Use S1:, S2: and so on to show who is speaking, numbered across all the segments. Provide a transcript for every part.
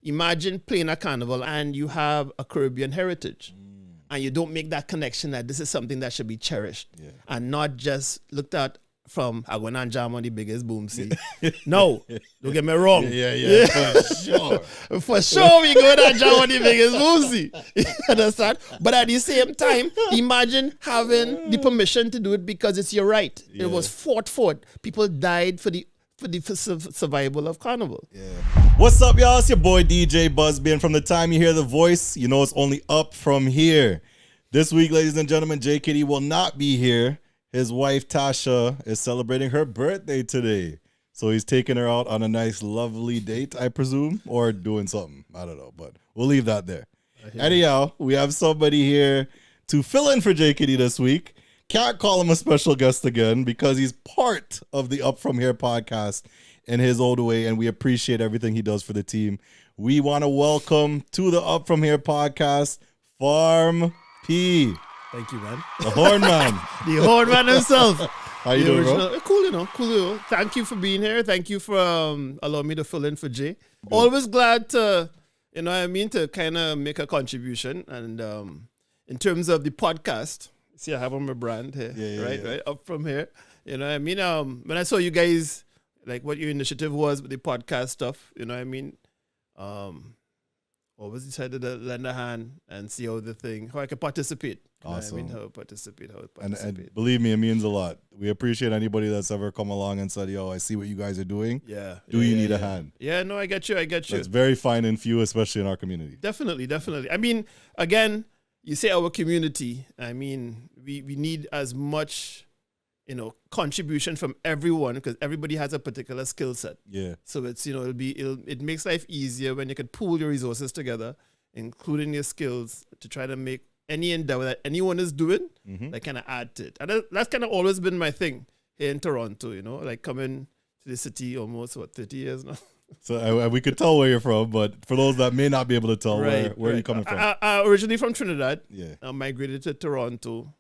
S1: imagine playing a carnival and you have a Caribbean heritage. And you don't make that connection that this is something that should be cherished and not just looked at from I went and jam on the biggest boom see. No, don't get me wrong.
S2: Yeah, for sure.
S1: For sure we go and jam on the biggest boom see. You understand? But at the same time, imagine having the permission to do it because it's your right.
S2: Yeah.
S1: It was fought. People died for the survival of Carnival.
S2: Yeah. What's up, y'all? It's your boy DJ BuzzB, and from the time you hear the voice, you know it's only up from here. This week, ladies and gentlemen, J Kitty will not be here. His wife Tasha is celebrating her birthday today, so he's taking her out on a nice, lovely date, I presume, or doing something. I don't know, but we'll leave that there. Anyhow, we have somebody here to fill in for J Kitty this week. Can't call him a special guest again because he's part of the Up From Here podcast in his own way, and we appreciate everything he does for the team. We want to welcome to the Up From Here podcast, Farm P.
S1: Thank you, man.
S2: The Horn Man.
S1: The Horn Man himself.
S2: How you doing, bro?
S1: Cool. Thank you for being here. Thank you for allowing me to fill in for Jay. Good. Always glad to, to kind of make a contribution. And in terms of the podcast, see, I have on my brand here, right? Up From Here. You know what I mean? When I saw you guys, like what your initiative was with the podcast stuff, you know what I mean? Always decided to lend a hand and see how I can participate.
S2: Awesome.
S1: You know what I mean? How to participate.
S2: And believe me, it means a lot. We appreciate anybody that's ever come along and said, yo, I see what you guys are doing.
S1: Yeah.
S2: Do you need a hand?
S1: Yeah, no, I get you.
S2: That's very fine and few, especially in our community.
S1: Definitely. I mean, again, you say our community, I mean, we need as much, contribution from everyone because everybody has a particular skill set.
S2: Yeah.
S1: So it's, it makes life easier when you can pool your resources together, including your skills, to try to make any endeavor that anyone is doing, that kind of add to it. And that's kind of always been my thing here in Toronto, like coming to the city almost, 30 years now.
S2: So we could tell where you're from, but for those that may not be able to tell, where are you coming from?
S1: I originally from Trinidad.
S2: Yeah.
S1: I migrated to Toronto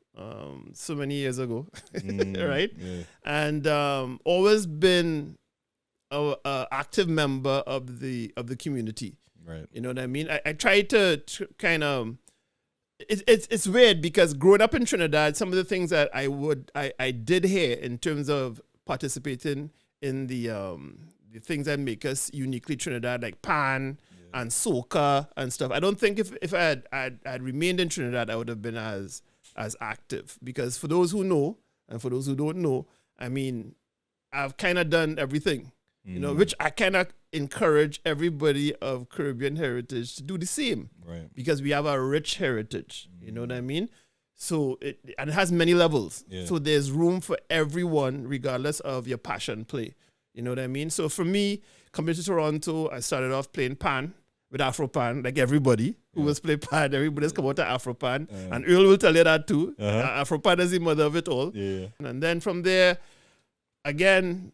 S1: so many years ago, right?
S2: Yeah.
S1: And always been a active member of the community.
S2: Right.
S1: You know what I mean? I try to kind of. It's weird because growing up in Trinidad, some of the things that I did here in terms of participating in the things that make us uniquely Trinidad, like pan and soca and stuff. I don't think if I had remained in Trinidad, I would have been as active. Because for those who know and for those who don't know, I mean, I've kind of done everything, which I kind of encourage everybody of Caribbean heritage to do the same.
S2: Right.
S1: Because we have a rich heritage, you know what I mean? So it has many levels.
S2: Yeah.
S1: So there's room for everyone, regardless of your passion play. You know what I mean? So for me, coming to Toronto, I started off playing pan with Afro pan, like everybody who was playing pan. Everybody's come out to Afro pan. And Earl will tell you that too. Afro pan is the mother of it all.
S2: Yeah.
S1: And then from there, again,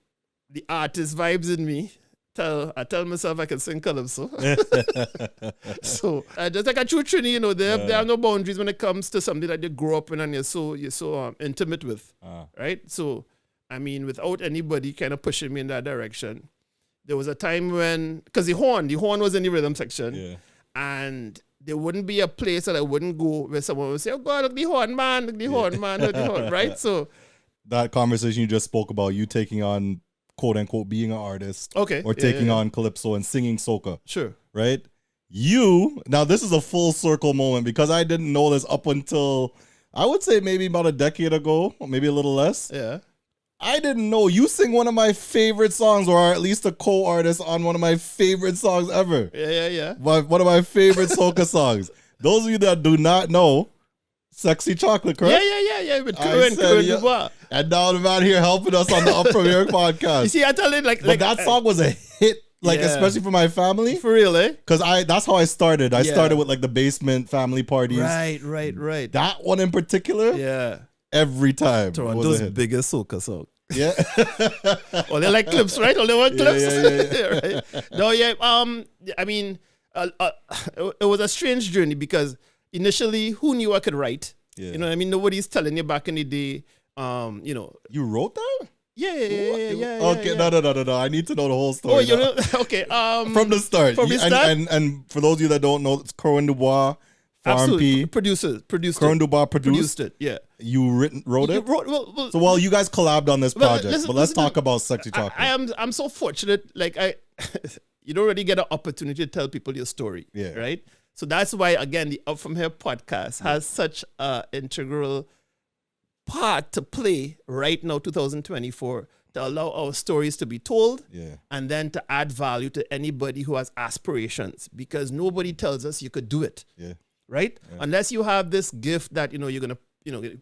S1: the artist vibes in me. I tell myself I can sing calypso. So just like a true Trini, there are no boundaries when it comes to something that you grow up in and you're so intimate with, right? So, I mean, without anybody kind of pushing me in that direction, there was a time when, because the horn was in the rhythm section, and there wouldn't be a place that I wouldn't go where someone would say, oh God, look the horn man, look the horn, right? So
S2: that conversation you just spoke about, you taking on quote unquote being an artist, or taking on calypso and singing soca,
S1: sure,
S2: right? Now this is a full circle moment because I didn't know this up until I would say maybe about a decade ago, or maybe a little less.
S1: Yeah,
S2: I didn't know you sing one of my favorite songs, or at least a co-artist on one of my favorite songs ever.
S1: Yeah.
S2: One of my favorite soca songs. Those of you that do not know, Sexy Chocolate, correct?
S1: Yeah. With Kerwin Du Bois.
S2: And now the man here helping us on the Up From Here podcast.
S1: You see, I tell it
S2: but that song was a hit, especially for my family.
S1: For real, eh?
S2: Because that's how I started. I started with the basement family parties.
S1: Right.
S2: That one in particular, every time.
S1: Toronto's biggest soca song.
S2: Yeah.
S1: All they like clips, right? All they want clips.
S2: Yeah.
S1: Right? No, I mean, it was a strange journey because initially, who knew I could write?
S2: Yeah.
S1: You know what I mean? Nobody's telling you back in the day,
S2: You wrote that?
S1: Yeah.
S2: Okay, no. I need to know the whole story.
S1: Oh, you
S2: now.
S1: know, okay.
S2: From the start.
S1: From the start?
S2: And for those of you that don't know, it's Kerwin Du Bois, Farm
S1: Absolutely.
S2: P.
S1: Produced
S2: Kerwin Du Bois
S1: produced it. Yeah.
S2: You wrote
S1: You
S2: it?
S1: well,
S2: So, you guys collabed on this project,
S1: listen,
S2: but let's
S1: listen,
S2: talk about Sexy Chocolate.
S1: I'm so fortunate. Like you don't really get an opportunity to tell people your story.
S2: Yeah.
S1: Right. So that's why, again, the Up From Here podcast has such an integral part to play right now, 2024, to allow our stories to be told, and then to add value to anybody who has aspirations, because nobody tells us you could do it, right? Unless you have this gift that you're gonna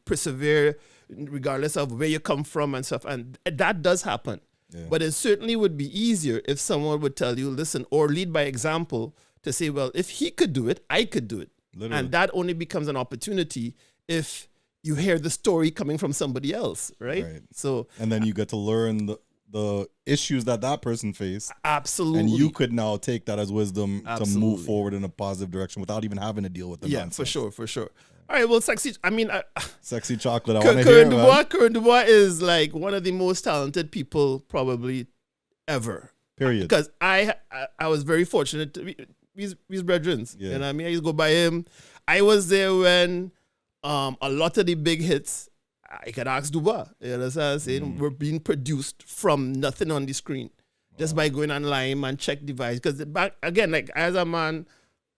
S1: persevere regardless of where you come from and stuff, and that does happen. But it certainly would be easier if someone would tell you, listen, or lead by example to say, well, if he could do it, I could do it. Literally. And that only becomes an opportunity if you hear the story coming from somebody else, right? So,
S2: and then you get to learn the issues that person faced.
S1: Absolutely.
S2: And you could now take that as wisdom to move forward in a positive direction without even having to deal with the nonsense.
S1: For sure. All right, well, Sexy
S2: Chocolate, I want to hear it,
S1: Kerwin Du Bois is like one of the most talented people probably ever.
S2: Period.
S1: Because I was very fortunate to be, we's brethren. You know what I mean? I used to go by him. I was there when a lot of the big hits, I could ask Du Bois, you know what I'm saying, were being produced from nothing on the screen. Just by going online and check device. Because back again, like as a man,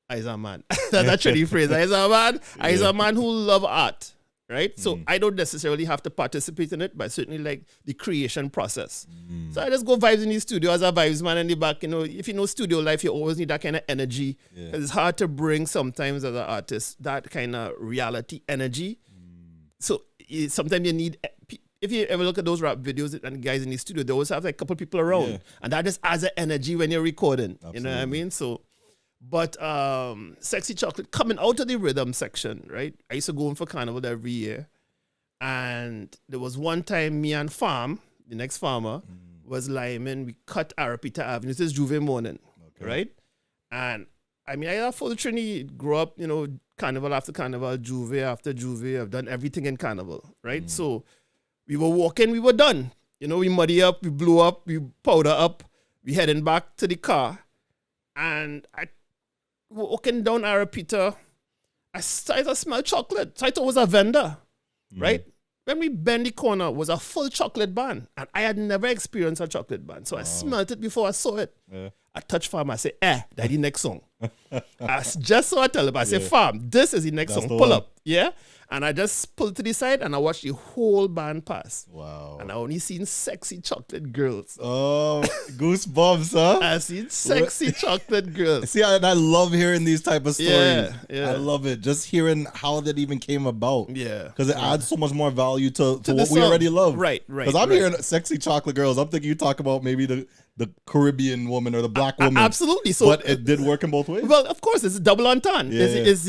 S1: that's actually the phrase. As a man who love art, right? So I don't necessarily have to participate in it, but certainly like the creation process. So I just go vibes in the studio as a vibes man in the back. If you know studio life, you always need that kind of energy. Because it's hard to bring sometimes as an artist that kind of reality energy. So sometimes you need, if you ever look at those rap videos and guys in the studio, they always have like a couple people around. And that just adds an energy when you're recording. Absolutely. You know what I mean? So, but Sexy Chocolate coming out of the rhythm section, right? I used to go in for Carnival every year. And there was one time me and Farm, the next farmer, was liming. We cut Arapita Avenue. This is Juve morning, right? And I mean, I have full Trinity, grew up, Carnival after Carnival, Juve after Juve. I've done everything in Carnival, right? So we were walking, we were done. We muddy up, we blew up, we powder up, we heading back to the car. And I walking down Arapita, I started to smell chocolate. So I thought it was a vendor, right? When we bend the corner, it was a full chocolate band. And I had never experienced a chocolate band. So I smelled it before I saw it. I touched Farm, I said, that's the next song. Just so I tell him, I said, Farm, this is the next song. Pull up. Yeah? And I just pulled to the side and I watched the whole band pass.
S2: Wow.
S1: And I only seen sexy chocolate girls.
S2: Oh, goosebumps, huh?
S1: I seen sexy chocolate girls.
S2: See, I love hearing these type of stories.
S1: Yeah.
S2: I love it. Just hearing how that even came about.
S1: Yeah.
S2: Because it adds so much more value to what we already love.
S1: Right.
S2: Because I'm hearing sexy chocolate girls. I'm thinking you talk about maybe the Caribbean woman or the black woman.
S1: Absolutely. So,
S2: but it did work in both ways.
S1: Well, of course, it's a double entendre. Is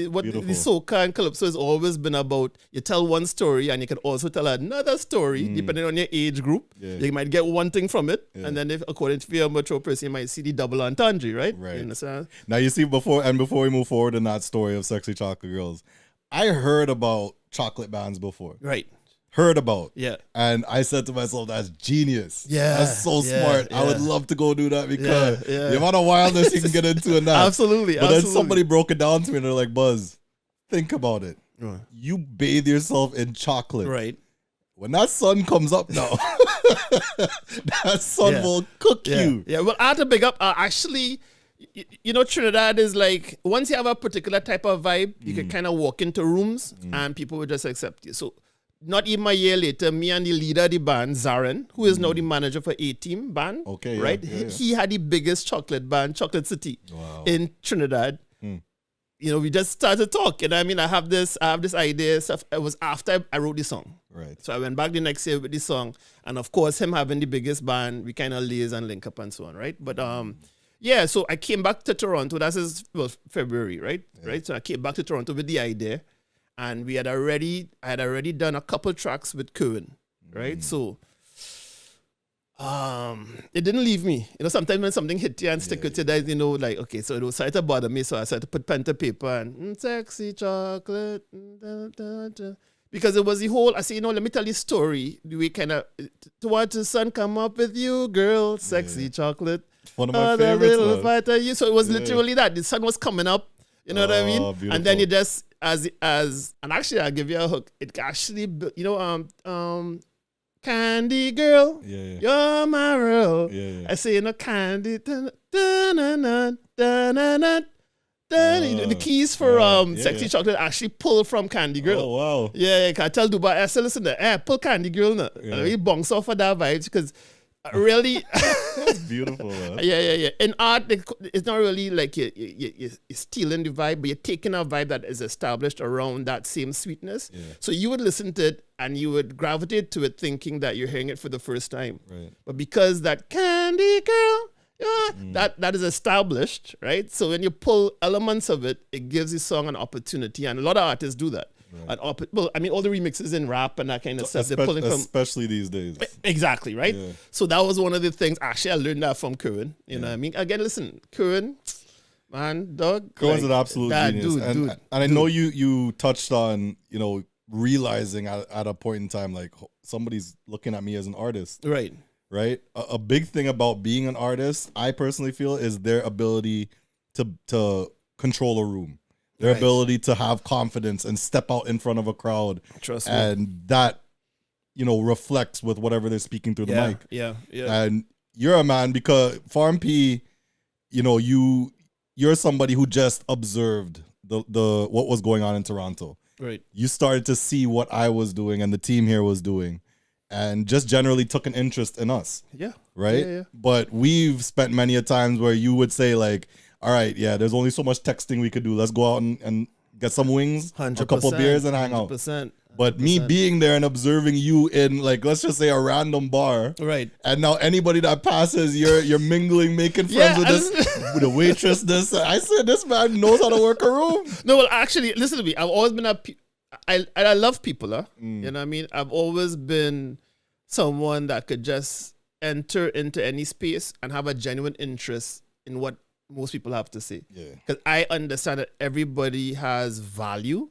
S1: what
S2: Beautiful.
S1: the Soca and Calypso has always been about. You tell one story and you can also tell another story depending on your age group. You might get one thing from it, and then if according to your mature person, you might see the double entendre, right?
S2: Right.
S1: You understand?
S2: Now you see before we move forward in that story of sexy chocolate girls, I heard about chocolate bands before.
S1: Right.
S2: Heard about.
S1: Yeah.
S2: And I said to myself, that's genius.
S1: Yeah.
S2: That's so smart.
S1: Yeah.
S2: I would love to go do that because the amount of wildness you can get into in that.
S1: Absolutely.
S2: But then somebody broke it down to me and they're like, Buzz, think about it. You bathe yourself in chocolate.
S1: Right.
S2: When that sun comes up now, that sun will cook you.
S1: Yeah. Well, I have to big up. Actually, Trinidad is like, once you have a particular type of vibe, you can kind of walk into rooms and people will just accept you. So, not even a year later, me and the leader of the band, Zaren, who is now the manager for A-Team band, right? Yeah. He had the biggest chocolate band, Chocolate City, in Trinidad. We just started talking. I mean, I have this idea. Stuff. It was after I wrote the song.
S2: Right.
S1: So I went back the next year with the song. And of course, him having the biggest band, we kind of liaise and link up and so on, right? But so I came back to Toronto. That's February, right? Yeah. Right. So I came back to Toronto with the idea. And I had already done a couple tracks with Kerwin, right? So it didn't leave me. Sometimes when something hit you and stick with you, that like, okay, so it was started to bother me. So I started to put pen to paper and sexy chocolate. Because it was the whole, I say, let me tell you a story. We kind of, to watch the sun come up with you, girl, sexy chocolate.
S2: One of my favorites.
S1: Fighter, you. So it was literally that. The sun was coming up, you know what I mean?
S2: Beautiful.
S1: And then you just, and actually I'll give you a hook. It actually, Candy girl, you're my girl. I say, candy, the keys for Sexy Chocolate actually pulled from Candy Girl.
S2: Oh, wow.
S1: Yeah, I tell Du Bois, I said, listen, pull Candy Girl now. And he bunks off of that vibes because really...
S2: That's beautiful, man.
S1: Yeah. In art, it's not really like you're stealing the vibe, but you're taking a vibe that is established around that same sweetness. Yeah. So you would listen to it and you would gravitate to it thinking that you're hearing it for the first time.
S2: Right.
S1: But because that Candy Girl... that is established, right? So when you pull elements of it, it gives the song an opportunity, and a lot of artists do that. Right. All the remixes in rap and that kind of stuff, they're pulling from,
S2: especially these days.
S1: Exactly, right? Yeah. So that was one of the things. Actually, I learned that from Kerwin. You know what I mean? Again, listen, Kerwin, man, dog.
S2: Kerwin's an absolute genius, and I know you touched on realizing at a point in time like somebody's looking at me as an artist,
S1: right?
S2: Right. A big thing about being an artist, I personally feel, is their ability to control a room, their ability to have confidence and step out in front of a crowd.
S1: Trust me.
S2: And that, reflects with whatever they're speaking through the mic.
S1: Yeah.
S2: And you're a man because Farm P, you're somebody who just observed the what was going on in Toronto.
S1: Right.
S2: You started to see what I was doing and the team here was doing, and just generally took an interest in us.
S1: Yeah.
S2: Right?
S1: Yeah.
S2: But we've spent many a times where you would say like, all right, there's only so much texting we could do. Let's go out and get some wings,
S1: 100%,
S2: a couple beers and hang out.
S1: 100%.
S2: But me being there and observing you in, like, let's just say a random bar.
S1: Right.
S2: And now anybody that passes, you're mingling, making friends with the waitress. I said, this man knows how to work a room.
S1: No, well, actually, listen to me. I've always been I love people, You know what I mean? I've always been someone that could just enter into any space and have a genuine interest in what most people have to say.
S2: Yeah.
S1: Because I understand that everybody has value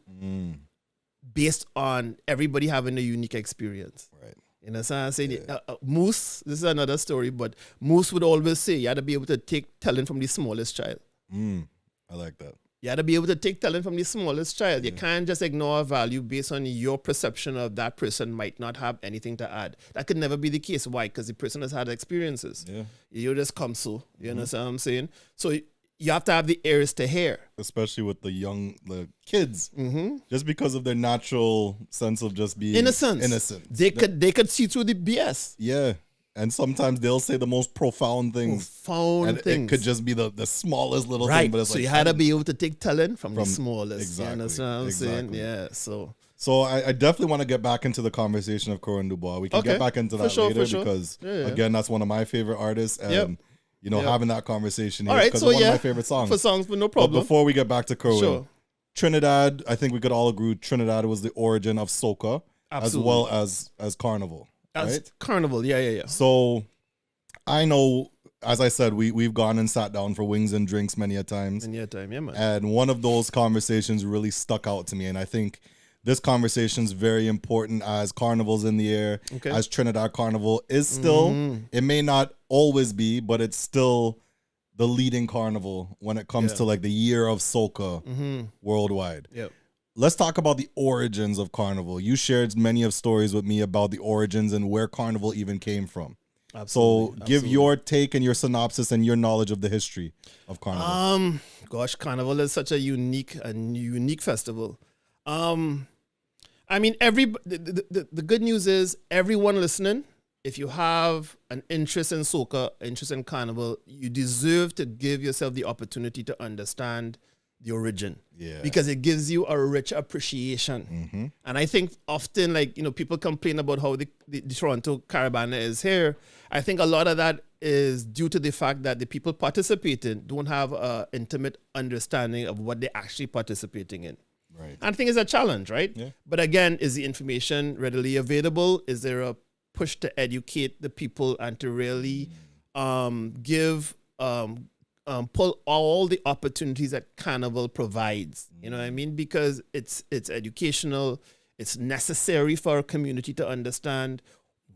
S1: based on everybody having a unique experience.
S2: Right.
S1: You know what I'm saying? Moose, this is another story, but Moose would always say you had to be able to take talent from the smallest child.
S2: I like that.
S1: You had to be able to take talent from the smallest child. You can't just ignore a value based on your perception of that person might not have anything to add. That could never be the case. Why? Because the person has had experiences. Yeah. You just come so. You understand what I'm saying? So you have to have the ears to hear.
S2: Especially with the kids. Just because of their natural sense of just being innocent.
S1: They could see through the BS.
S2: Yeah. And sometimes they'll say the most profound things. It could just be the smallest little thing. But it's
S1: so you had to be able to take talent from the smallest. Exactly. You understand what I'm saying? Yeah.
S2: So I definitely want to get back into the conversation of Kerwin Du Bois. We can get back into that later because, again, that's one of my favorite artists. And, having that conversation here because it's one of my favorite songs.
S1: For songs, but no problem.
S2: But before we get back to Kerwin, Trinidad, I think we could all agree Trinidad was the origin of Soca as well as Carnival. Right?
S1: Carnival, yeah.
S2: So I know, as I said, we've gone and sat down for wings and drinks many a times.
S1: Yeah, man.
S2: And one of those conversations really stuck out to me. And I think this conversation is very important as Carnival's in the air, as Trinidad Carnival is still, it may not always be, but it's still the leading carnival when it comes to like the year of Soca worldwide.
S1: Yep.
S2: Let's talk about the origins of Carnival. You shared many of stories with me about the origins and where Carnival even came from.
S1: Absolutely.
S2: So give your take and your synopsis and your knowledge of the history of Carnival.
S1: Carnival is such a unique festival. I mean, the good news is everyone listening, if you have an interest in Soca, interest in Carnival, you deserve to give yourself the opportunity to understand the origin, because it gives you a rich appreciation. And I think often, people complain about how the Toronto Caravana is here. I think a lot of that is due to the fact that the people participating don't have an intimate understanding of what they're actually participating in.
S2: Right.
S1: And I think it's a challenge, right?
S2: Yeah.
S1: But again, is the information readily available? Is there a push to educate the people and to really pull all the opportunities that Carnival provides? You know what I mean? Because it's educational, It's necessary for a community to understand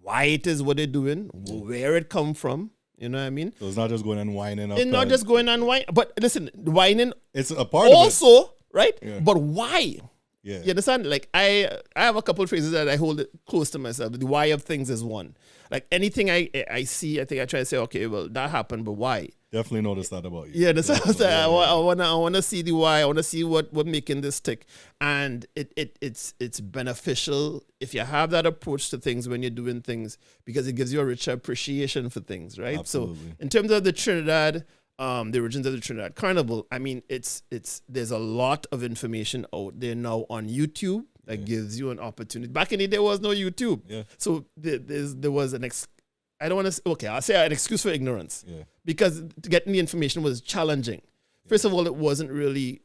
S1: why it is what they're doing, where it come from. You know what I mean?
S2: So it's not just going and whining up.
S1: It's not just going and whining. But listen, whining
S2: it's a part of it.
S1: also, right?
S2: Yeah.
S1: But why?
S2: Yeah.
S1: You understand? Like I have a couple of phrases that I hold it close to myself. The why of things is one. Like anything I see, I think I try to say, okay, well, that happened, but why?
S2: Definitely noticed that about you.
S1: Yeah, that's what I'm saying. I wanna see the why. I wanna see what making this tick. And it's beneficial if you have that approach to things when you're doing things, because it gives you a richer appreciation for things, right?
S2: Absolutely.
S1: So in terms of the Trinidad, the origins of the Trinidad Carnival, I mean, it's there's a lot of information out there now on YouTube that gives you an opportunity. Back in the day, there was no YouTube.
S2: Yeah.
S1: So there was I don't want to, okay, I'll say an excuse for ignorance.
S2: Yeah.
S1: Because getting the information was challenging. First of all, it wasn't really,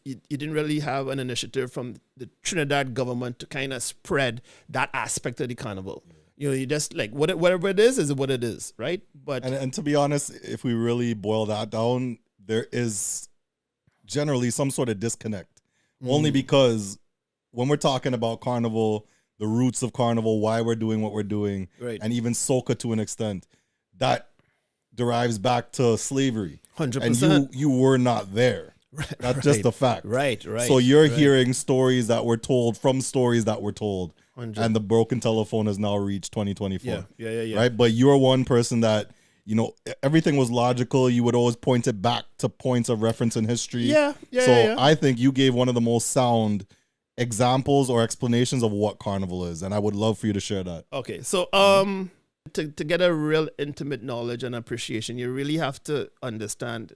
S1: you didn't really have an initiative from the Trinidad government to kind of spread that aspect of the carnival. Yeah. You know, you just like, whatever it is what it is, right? But
S2: and to be honest, if we really boil that down, there is generally some sort of disconnect. Only because when we're talking about carnival, the roots of carnival, why we're doing what we're doing,
S1: right,
S2: and even soca to an extent, that derives back to slavery.
S1: 100%.
S2: And you were not there.
S1: Right,
S2: That's just a fact.
S1: Right.
S2: So you're hearing stories that were told from stories that were told.
S1: 100.
S2: And the broken telephone has now reached 2024.
S1: Yeah.
S2: Right? But you're one person that, you know, everything was logical. You would always point it back to points of reference in history.
S1: Yeah.
S2: I think you gave one of the most sound examples or explanations of what carnival is, and I would love for you to share that.
S1: Okay, so to get a real intimate knowledge and appreciation, you really have to understand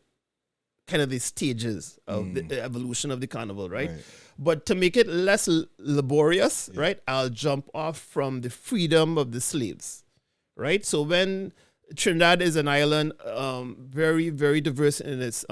S1: kind of the stages of the evolution of the carnival, right? But to make it less laborious, right, I'll jump off from the freedom of the slaves, right? So when Trinidad is an island, very, very diverse in its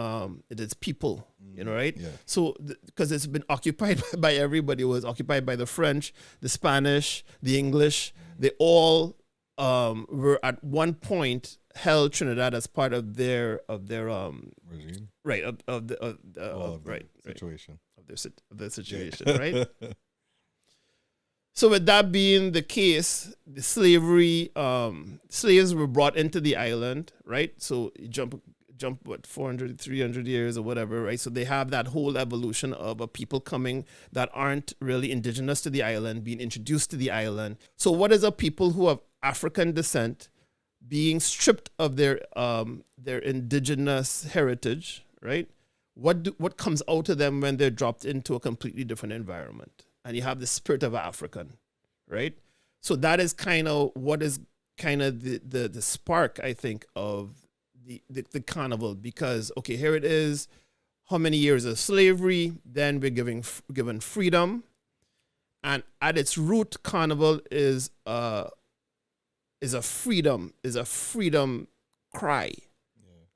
S1: people, you know, right?
S2: Yeah.
S1: So because it's been occupied by everybody, it was occupied by the French, the Spanish, the English. They all were at one point held Trinidad as part of their
S2: regime,
S1: right? Of the
S2: situation,
S1: of their situation, right? So with that being the case, the slaves were brought into the island, right? So you jump what 400, 300 years or whatever, right? So they have that whole evolution of a people coming that aren't really indigenous to the island, being introduced to the island. So what is a people who have African descent being stripped of their indigenous heritage, right? What comes out of them when they're dropped into a completely different environment? And you have the spirit of African, right? So that is kind of what is kind of the spark, I think, of the carnival. Because, okay, here it is, how many years of slavery, then we're given freedom. And at its root, carnival is a freedom cry,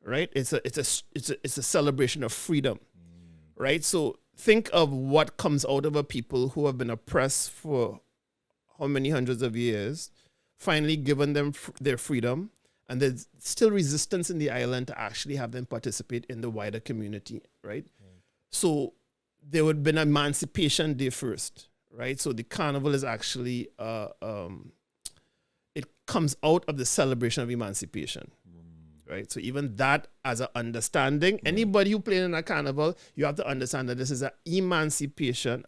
S1: right? It's a celebration of freedom, right? So think of what comes out of a people who have been oppressed for how many hundreds of years, finally given them their freedom, and there's still resistance in the island to actually have them participate in the wider community, right? So there would have been Emancipation Day first, right? So the carnival is actually, it comes out of the celebration of emancipation. Right, so even that as an understanding, anybody who plays in a carnival, you have to understand that this is a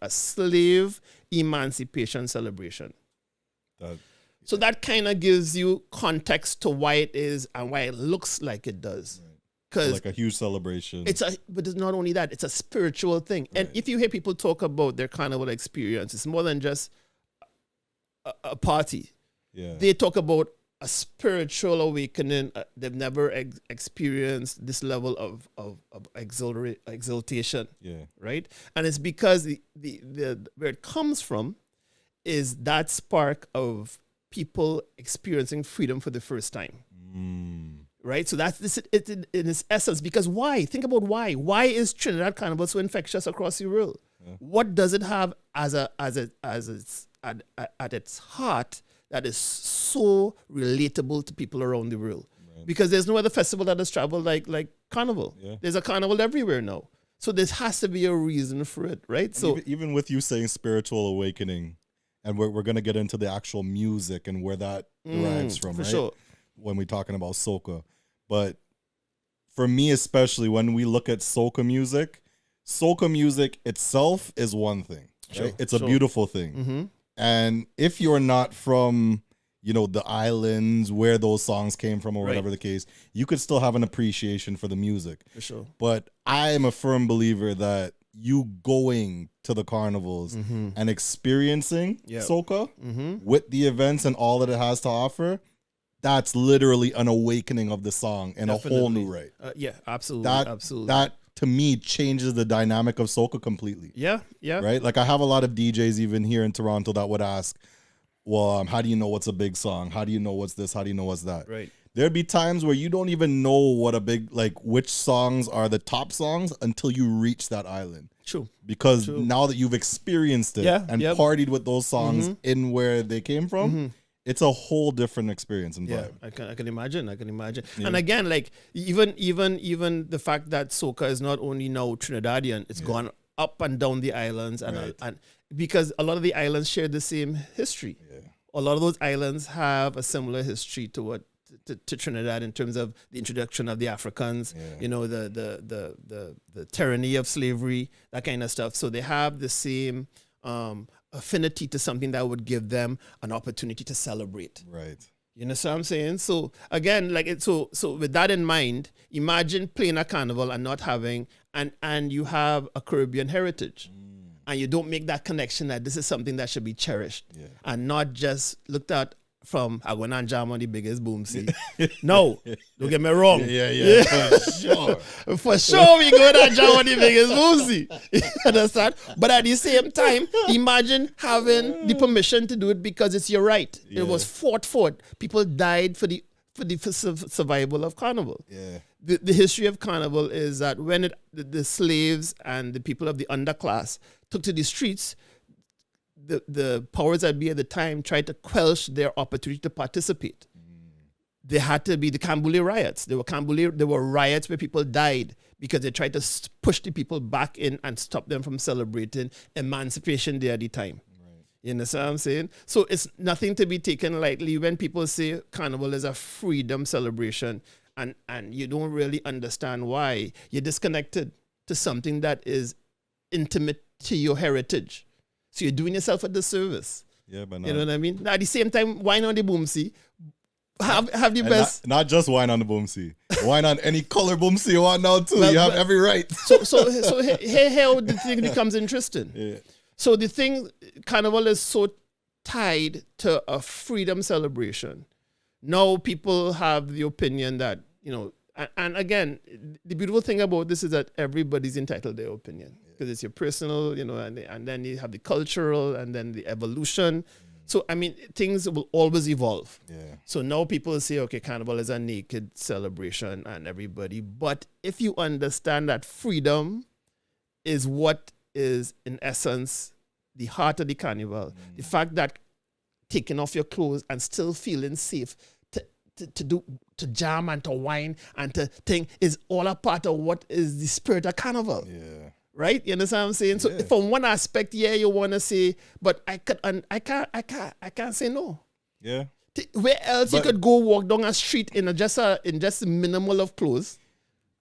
S1: slave emancipation celebration. So that kind of gives you context to why it is and why it looks like it does. Because
S2: like a huge celebration.
S1: But it's not only that, it's a spiritual thing. And if you hear people talk about their carnival experience, it's more than just a party.
S2: Yeah.
S1: They talk about a spiritual awakening. They've never experienced this level of exaltation.
S2: Yeah.
S1: Right. And it's because the where it comes from is that spark of people experiencing freedom for the first time. Right. So that's it in its essence. Because why? Think about why. Why is Trinidad Carnival so infectious across the world? Yeah. What does it have at its heart that is so relatable to people around the world? Right. Because there's no other festival that has traveled like Carnival. Yeah. There's a carnival everywhere now. So there has to be a reason for it, right?
S2: And
S1: So
S2: even with you saying spiritual awakening, and we're going to get into the actual music and where that derives from,
S1: for
S2: right?
S1: sure.
S2: When we're talking about soca. But for me, especially when we look at soca music itself is one thing, right?
S1: Sure,
S2: It's a
S1: sure.
S2: beautiful thing.
S1: Mm-hmm.
S2: And if you're not from, the islands where those songs came from or
S1: Right.
S2: whatever the case, you could still have an appreciation for the music.
S1: For sure.
S2: But I am a firm believer that you going to the carnivals
S1: Mm-hmm.
S2: and experiencing
S1: Yeah.
S2: soca
S1: Mm-hmm.
S2: with the events and all that it has to offer, that's literally an awakening of the song in a whole new right.
S1: Yeah, absolutely.
S2: That
S1: absolutely.
S2: that to me changes the dynamic of soca completely.
S1: Yeah, yeah.
S2: Right? Like I have a lot of DJs even here in Toronto that would ask, well, how do you know what's a big song? How do you know what's this? How do you know what's that?
S1: Right.
S2: There'd be times where you don't even know what a big, like which songs are the top songs until you reach that island.
S1: True.
S2: Because
S1: True.
S2: now that you've experienced it
S1: Yeah,
S2: and
S1: yep.
S2: partied with those songs
S1: Mhm.
S2: in where they came from,
S1: Mhm.
S2: it's a whole different experience and
S1: Yeah,
S2: vibe.
S1: I can imagine. I can imagine.
S2: Yeah.
S1: And again, like even the fact that soca is not only now Trinidadian, it's gone up and down the islands, and
S2: Right.
S1: and because a lot of the islands share the same history.
S2: Yeah.
S1: A lot of those islands have a similar history to what to Trinidad in terms of the introduction of the Africans.
S2: Yeah.
S1: The tyranny of slavery, that kind of stuff. So they have the same affinity to something that would give them an opportunity to celebrate.
S2: Right.
S1: You know what I'm saying? So again, so with that in mind, imagine playing a carnival and not having and you have a Caribbean heritage. And you don't make that connection that this is something that should be cherished.
S2: Yeah.
S1: And not just looked at from I went and jam on the biggest boom see. No, don't get me wrong.
S2: Yeah. For sure.
S1: For sure, we go and jam on the biggest boom see. You understand? But at the same time, imagine having the permission to do it because it's your right.
S2: Yeah.
S1: It was fought for. People died for the survival of carnival.
S2: Yeah.
S1: The history of carnival is that when the slaves and the people of the underclass took to the streets, the powers that be at the time tried to quelch their opportunity to participate. There had to be the Cambule riots. There were riots where people died because they tried to push the people back in and stop them from celebrating Emancipation Day at the time. You understand what I'm saying? So it's nothing to be taken lightly when people say carnival is a freedom celebration and you don't really understand why. You're disconnected to something that is intimate to your heritage. So you're doing yourself a disservice.
S2: Yeah, but
S1: You know what I mean? Now, at the same time, wine on the boom see. Have the
S2: and
S1: best.
S2: not just wine on the boomsy. Wine on any color boomsy you want now too.
S1: Well,
S2: you have
S1: but-
S2: every right.
S1: So here how the thing becomes interesting.
S2: Yeah.
S1: So the thing, carnival is so tied to a freedom celebration. Now people have the opinion that, and again, the beautiful thing about this is that everybody's entitled to their opinion because it's your personal, and then you have the cultural and then the evolution. So, I mean, things will always evolve.
S2: Yeah.
S1: So now people say, okay, carnival is a naked celebration and everybody. But if you understand that freedom is what is, in essence, the heart of the carnival, the fact that taking off your clothes and still feeling safe to jam and to wine and to think is all a part of what is the spirit of carnival.
S2: Yeah.
S1: Right? You understand what I'm saying? So
S2: Yeah.
S1: from one aspect, yeah, you want to say, but I can't say no.
S2: Yeah.
S1: Where else you
S2: But-
S1: could go walk down a street in just a minimal of clothes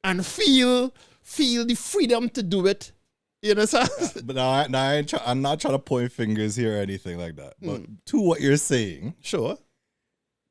S1: and feel the freedom to do it. You understand?
S2: But I'm not trying to point fingers here or anything like that. But to what you're saying,
S1: Sure.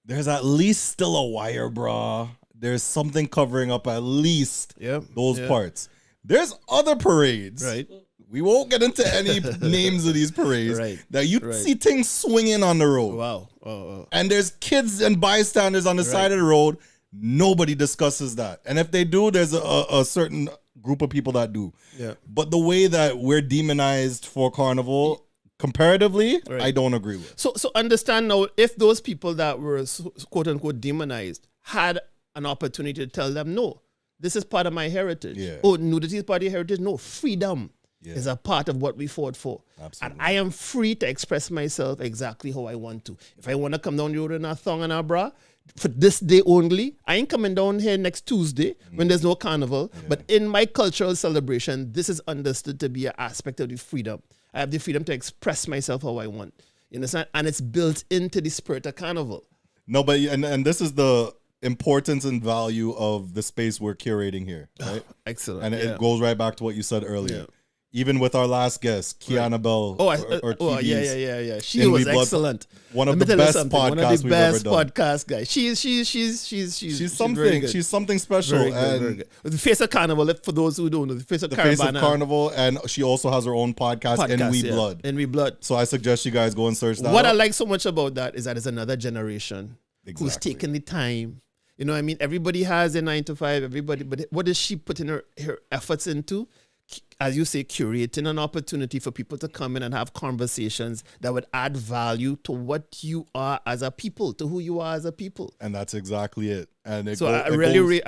S2: there's at least still a wire bra. There's something covering up at least
S1: Yeah.
S2: those
S1: yeah.
S2: parts. There's other parades.
S1: Right.
S2: We won't get into any names of these parades
S1: Right.
S2: that you
S1: Right.
S2: see things swinging on the road.
S1: Wow. Oh.
S2: And there's kids and bystanders on the side of the road. Nobody discusses that. And if they do, there's a certain group of people that do.
S1: Yeah.
S2: But the way that we're demonized for carnival, comparatively,
S1: Right.
S2: I don't agree with.
S1: So understand now, if those people that were quote unquote demonized had an opportunity to tell them, no, this is part of my heritage.
S2: Yeah.
S1: Oh, nudity is part of your heritage. No, freedom
S2: Yeah.
S1: is a part of what we fought for.
S2: Absolutely.
S1: And I am free to express myself exactly how I want to. If I want to come down the road in a thong and a bra, for this day only. I ain't coming down here next Tuesday when there's no carnival. Yeah. But in my cultural celebration, this is understood to be an aspect of the freedom. I have the freedom to express myself how I want. You understand? And it's built into the spirit of carnival.
S2: No, but and this is the importance and value of the space we're curating here, right?
S1: Excellent.
S2: And it goes right back to what you said earlier. Yeah. Even with our last guest, Kiana Bell.
S1: Yeah. She was excellent.
S2: One of the best podcasts we've ever done.
S1: Podcast guy. She's
S2: something. She's something special.
S1: Very good. The Face of Carnival. For those who don't know, the Face of
S2: Carnival, and she also has her own podcast, In We Blood.
S1: In We Blood.
S2: So I suggest you guys go and search that.
S1: What I like so much about that is that it's another generation who's taking the time. You know what I mean? Everybody has a 9 to 5. Everybody, but what is she putting her efforts into? As you say, curating an opportunity for people to come in and have conversations that would add value to what you are as a people, to who you are as a people.
S2: And that's exactly it. And
S1: I completely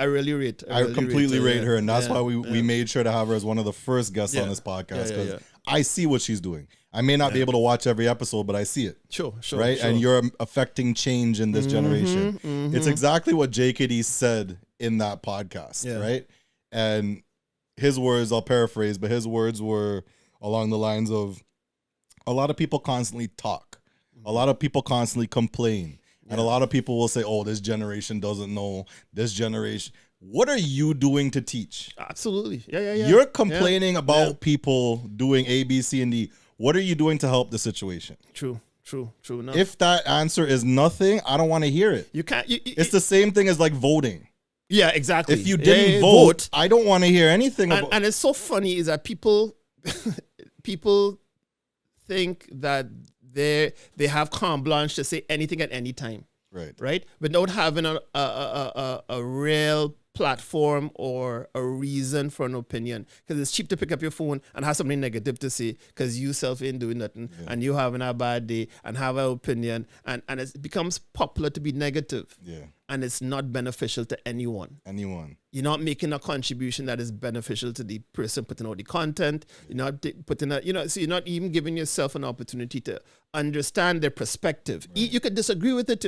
S2: rate her, and that's why we made sure to have her as one of the first guests on this podcast, because I see what she's doing. I may not be able to watch every episode, but I see it.
S1: Sure.
S2: Right?
S1: Sure.
S2: And you're affecting change in this generation. It's exactly what JKD said in that podcast, right? And his words, I'll paraphrase, but his words were along the lines of, a lot of people constantly talk. A lot of people constantly complain. And a lot of people will say, oh, this generation doesn't know. This generation. What are you doing to teach?
S1: Absolutely. Yeah.
S2: You're complaining about people doing A, B, C, and D. What are you doing to help the situation?
S1: True. No.
S2: If that answer is nothing, I don't want to hear it.
S1: You can't.
S2: It's the same thing as like voting.
S1: Yeah, exactly.
S2: If you didn't vote, I don't want to hear anything about.
S1: And it's so funny is that people think that they have carte blanche to say anything at any time. Right. Without having a real platform or a reason for an opinion, because it's cheap to pick up your phone and have something negative to say because you self ain't doing nothing and you having a bad day and have an opinion, and it becomes popular to be negative. And it's not beneficial to anyone. You're not making a contribution that is beneficial to the person putting out the content. You're not putting so you're not even giving yourself an opportunity to understand their perspective. You could disagree with it,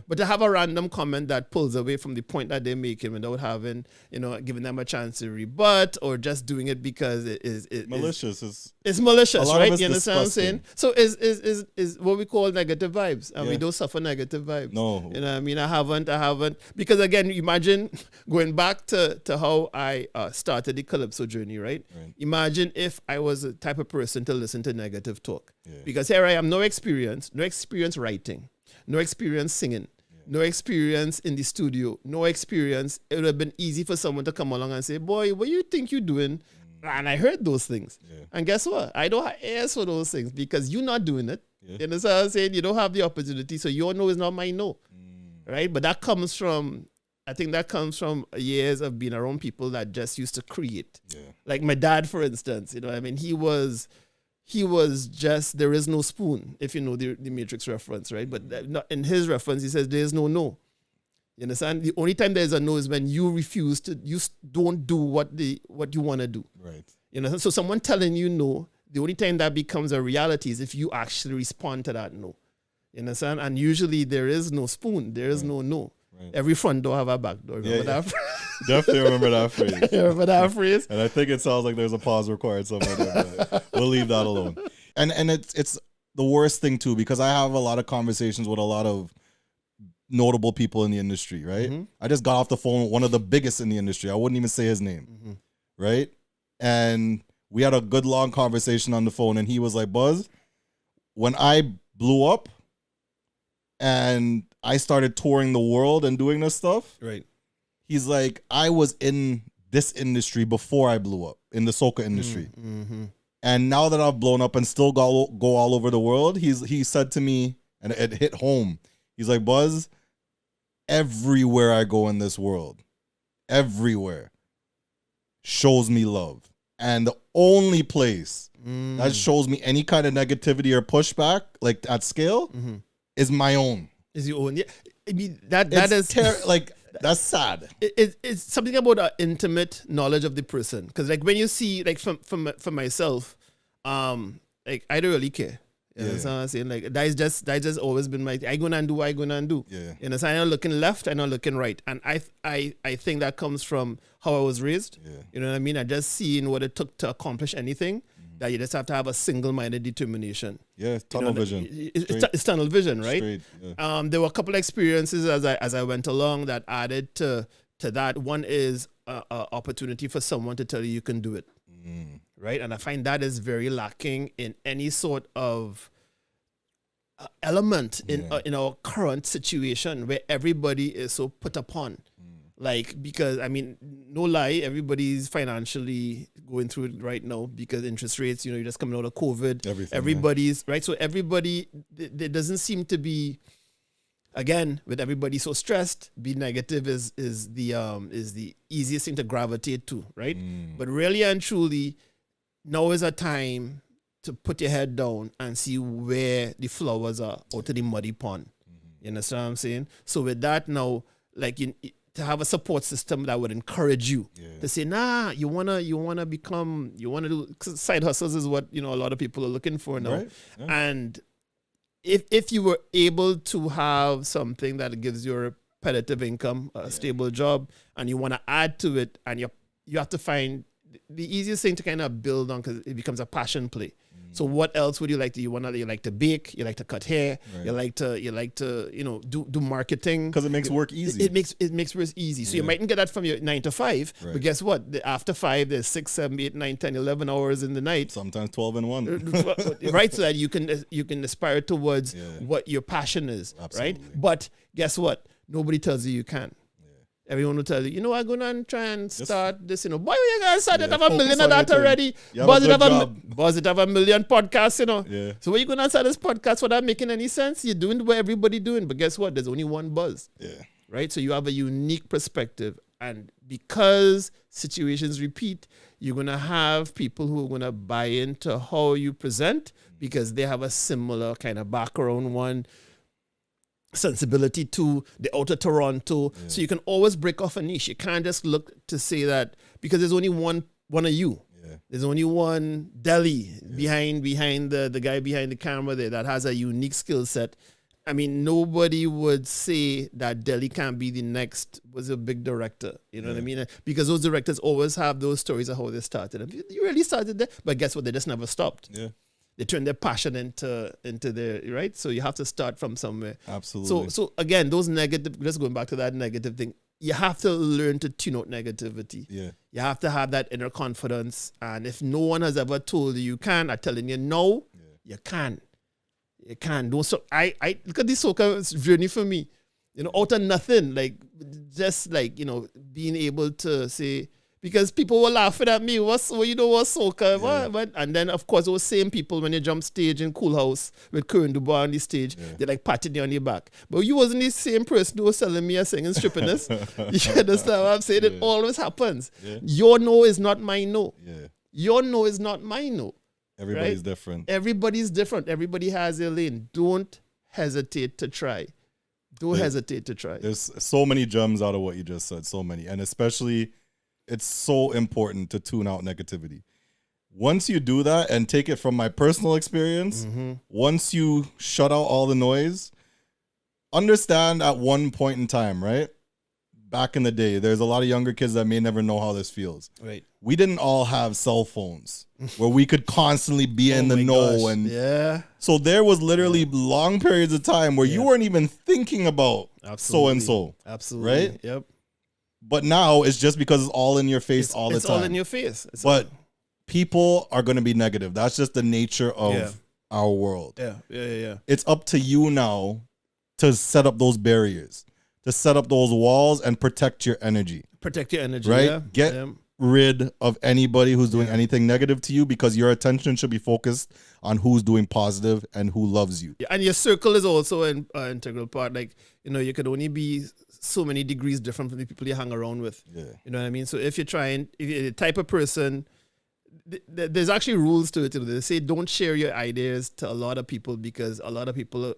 S1: but to have a random comment that pulls away from the point that they're making without having, giving them a chance to rebut, or just doing it because it is
S2: malicious.
S1: It's malicious, right? You understand what I'm saying? So is what we call negative vibes, and we don't suffer negative vibes.
S2: No,
S1: I mean, I haven't, because again, imagine going back to how I started the Calypso journey, right? Imagine if I was the type of person to listen to negative talk, because here I am, no experience writing, no experience singing, no experience in the studio, no experience. It would have been easy for someone to come along and say, boy, what you think you're doing? And I heard those things. And guess what? I don't have ears for those things because you're not doing it. You understand what I'm saying? You don't have the opportunity, so your no is not my no. Right? But that comes from years of being around people that just used to create. Like my dad, for instance, I mean, he was just, there is no spoon, if you know the Matrix reference, right? But in his reference, he says there is no. You understand? The only time there's a no is when you refuse to, you don't do what you want to do. Right. So someone telling you no, the only time that becomes a reality is if you actually respond to that no. You understand? And usually there is no spoon. There is no. Right. Every front door have a back door. Remember that phrase?
S2: Definitely remember that phrase.
S1: Remember that phrase?
S2: And I think it sounds like there's a pause required somewhere there, but we'll leave that alone. And it's the worst thing too, because I have a lot of conversations with a lot of notable people in the industry, right? I just got off the phone with one of the biggest in the industry. I wouldn't even say his name, right? And we had a good long conversation on the phone, and he was like, Buzz, when I blew up and I started touring the world and doing this stuff,
S1: right?
S2: He's like, I was in this industry before I blew up, in the soca industry. And now that I've blown up and still go all over the world, he said to me, and it hit home, he's like, Buzz, everywhere I go in this world, everywhere shows me love. And the only place that shows me any kind of negativity or pushback, like at scale, is my own.
S1: Is your own? Yeah, I mean that is
S2: like that's sad.
S1: It's something about an intimate knowledge of the person, because like when you see, like for myself, like I don't really care. You know what I'm saying? Like that just always been my I gonna do.
S2: Yeah.
S1: You know, so I'm not looking left, I'm not looking right. And I think that comes from how I was raised.
S2: Yeah.
S1: You know what I mean? I just seeing what it took to accomplish anything, that you just have to have a single-minded determination.
S2: Yeah, tunnel vision.
S1: It's tunnel vision, right?
S2: Straight, yeah.
S1: There were a couple of experiences as I went along that added to that. One is a opportunity for someone to tell you can do it. Right, and I find that is very lacking in any sort of element in our current situation where everybody is so put upon. Like, because I mean, no lie, everybody's financially going through it right now because interest rates. You know, you're just coming out of COVID. Everybody's right, so everybody there doesn't seem to be. Again, with everybody so stressed, be negative is the easiest thing to gravitate to, right? But really and truly, now is a time to put your head down and see where the flowers are out of the muddy pond. You understand what I'm saying? So with that now, like to have a support system that would encourage you to say, nah, you wanna do side hustles is what a lot of people are looking for now,
S2: right? Yeah.
S1: And if you were able to have something that gives you a repetitive income, a stable job, and you want to add to it, and you have to find the easiest thing to kind of build on, because it becomes a passion play. So what else would you like to? You like to bake, you like to cut hair, you like to do marketing,
S2: because it makes work easy.
S1: It makes work easy. So you mightn't get that from your 9 to 5, but guess what? After 5, there's 6, 7, 8, 9, 10, 11 hours in the night.
S2: Sometimes 12 and 1.
S1: Right, so that you can aspire towards what your passion is.
S2: Absolutely.
S1: Right? But guess what? Nobody tells you can. Everyone will tell you, I'm going to try and start this, boy, you guys started have a million of that already. Buzz it have a million podcasts,
S2: Yeah.
S1: So when you going to start this podcast without making any sense? You're doing what everybody doing, but guess what? There's only one Buzz.
S2: Yeah.
S1: Right? So you have a unique perspective. And because situations repeat, you're going to have people who are going to buy into how you present because they have a similar kind of background, one sensibility to the outer Toronto. So you can always break off a niche. You can't just look to say that because there's only one of you. There's only one Delhi behind the guy behind the camera there that has a unique skill set. I mean, nobody would say that Delhi can't be the next was a big director. You know what I mean? Because those directors always have those stories of how they started. And you really started there, but guess what? They just never stopped.
S2: Yeah.
S1: They turn their passion into their, right? So you have to start from somewhere.
S2: Absolutely.
S1: So again, those negative, just going back to that negative thing, you have to learn to tune out negativity.
S2: Yeah.
S1: You have to have that inner confidence. And if no one has ever told you can, I'm telling you no, you can. You can. Don't so I look at this Soca journey for me. Out of nothing, just being able to say, because people were laughing at me. What's Soca? What? And then, of course, those same people, when you jump stage in Cool House with Kerwin Du Bois on the stage, they're patting you on your back. But you wasn't the same person who was selling me a singing strippiness. You understand what I'm saying? It always happens. Your no is not my no. Your no is not my no.
S2: Everybody's different.
S1: Everybody's different. Everybody has their lane. Don't hesitate to try. Hesitate to try.
S2: There's so many gems out of what you just said. So many. And especially, it's so important to tune out negativity. Once you do that, and take it from my personal experience, once you shut out all the noise, understand at one point in time, right? Back in the day, there's a lot of younger kids that may never know how this feels.
S1: Right.
S2: We didn't all have cell phones where we could constantly be in the know.
S1: Gosh.
S2: And so there was literally long periods of time where you weren't even thinking about so-and-so.
S1: Absolutely.
S2: Right?
S1: Yep.
S2: But now it's just because it's all in your face all the time.
S1: It's all in your face.
S2: But people are going to be negative. That's just the nature of our world.
S1: Yeah.
S2: It's up to you now to set up those barriers, to set up those walls and protect your energy.
S1: Protect your energy,
S2: right? Get rid of anybody who's doing anything negative to you, because your attention should be focused on who's doing positive and who loves you.
S1: Yeah, and your circle is also an integral part. You could only be so many degrees different from the people you hang around with. Yeah. You know what I mean? So if you're the type of person, there's actually rules to it. They say don't share your ideas to a lot of people, because a lot of people,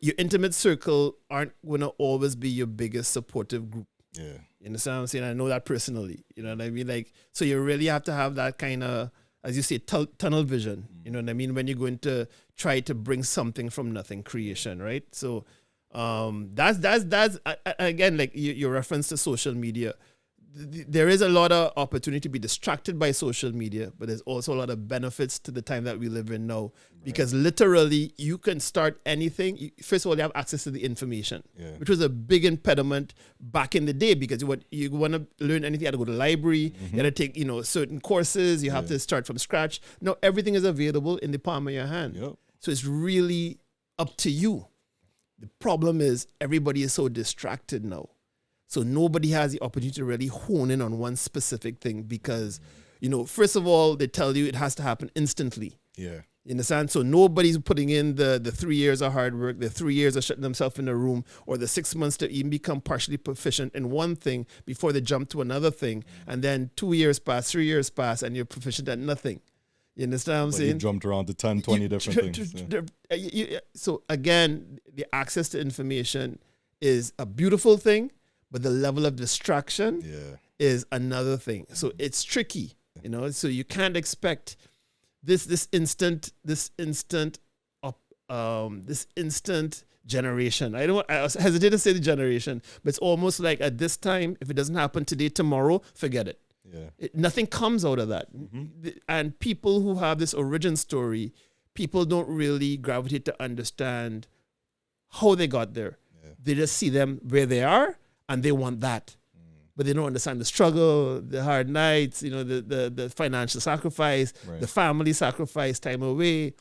S1: your intimate circle aren't going to always be your biggest supportive group. Yeah. You understand what I'm saying? I know that personally. You know what I mean? So you really have to have that kind of as you say, tunnel vision. You know what I mean? When you're going to try to bring something from nothing, creation, right? So that's again, like your reference to social media. There is a lot of opportunity to be distracted by social media, but there's also a lot of benefits to the time that we live in now, because literally you can start anything. First of all, you have access to the information, which was a big impediment back in the day, because you want to learn anything, you had to go to the library, you had to take, certain courses, you have to start from scratch. Now everything is available in the palm of your hand. So it's really up to you. The problem is everybody is so distracted now. So nobody has the opportunity to really hone in on one specific thing, because, first of all, they tell you it has to happen instantly.
S2: Yeah.
S1: You understand? So nobody's putting in the 3 years of hard work, the 3 years of shutting themselves in a room, or the 6 months to even become partially proficient in one thing before they jump to another thing. And then 2 years pass, 3 years pass, and you're proficient at nothing. You understand what I'm saying?
S2: You jumped around to 10, 20 different things.
S1: So again, the access to information is a beautiful thing, but the level of distraction is another thing. So it's tricky, So you can't expect this instant generation. I hesitate to say the generation, but it's almost like at this time, if it doesn't happen today, tomorrow, forget it. Nothing comes out of that. And people who have this origin story, people don't really gravitate to understand how they got there. They just see them where they are, and they want that. But they don't understand the struggle, the hard nights, the financial sacrifice, the family sacrifice, time away.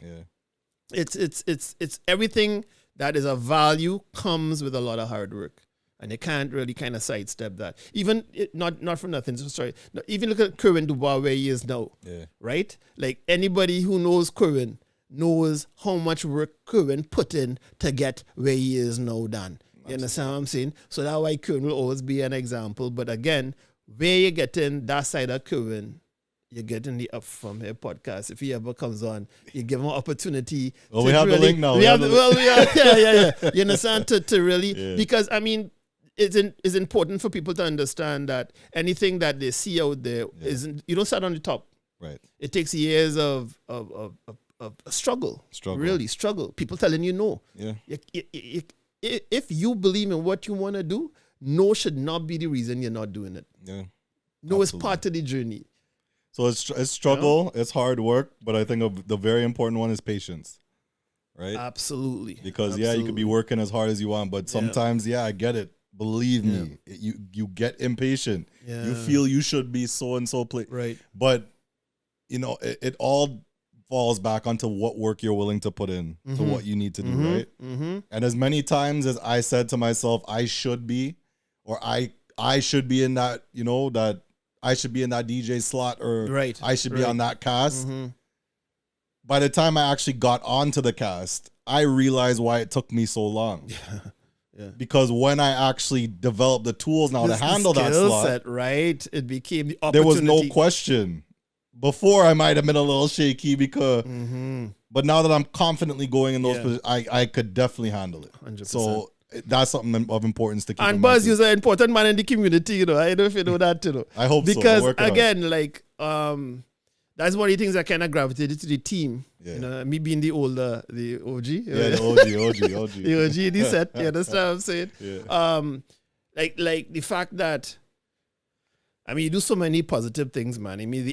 S1: It's everything that is of value comes with a lot of hard work. And they can't really kind of sidestep that. Even, not for nothing, so sorry. Even look at Kerwin Du Bois, where he is now, right? Like anybody who knows Kerwin knows how much work Kerwin put in to get where he is now done. You understand what I'm saying? So that's why Kerwin will always be an example. But again, where you get in that side of Kerwin, you get in the Up From Here podcast. If he ever comes on, you give him an opportunity.
S2: Well, we have the link now.
S1: We have yeah. You understand? To really, because I mean, it's important for people to understand that anything that they see out there isn't, you don't start on the top.
S2: Right.
S1: It takes years of struggle. Really struggle. People telling you no.
S2: Yeah.
S1: If you believe in what you want to do, no should not be the reason you're not doing it.
S2: Yeah.
S1: No, it's part of the journey.
S2: So it's struggle, it's hard work, but I think the very important one is patience, right?
S1: Absolutely.
S2: Because you could be working as hard as you want, but sometimes, I get it. Believe me, you get impatient. Yeah. You feel you should be so and so
S1: right.
S2: But it all falls back onto what work you're willing to put in to what you need to do, right? And as many times as I said to myself, I should be, or I should be in that, that I should be in that DJ slot, or I should be on that cast. By the time I actually got onto the cast, I realized why it took me so long. Yeah. Because when I actually developed the tools now to handle that slot,
S1: set, right? It became the opportunity.
S2: There was no question. Before I might have been a little shaky because, but now that I'm confidently going in those positions, I could definitely handle it. 100%. So that's something of importance to keep in mind.
S1: And Buzz is an important man in the community, I don't know if you know that,
S2: I hope
S1: because
S2: so. Because
S1: again, like, that's one of the things that kind of gravitated to the team. Yeah. Me being the OG.
S2: The OG.
S1: The OG in the set, you understand what I'm saying?
S2: Yeah.
S1: Like the fact that, I mean, you do so many positive things, man. I mean,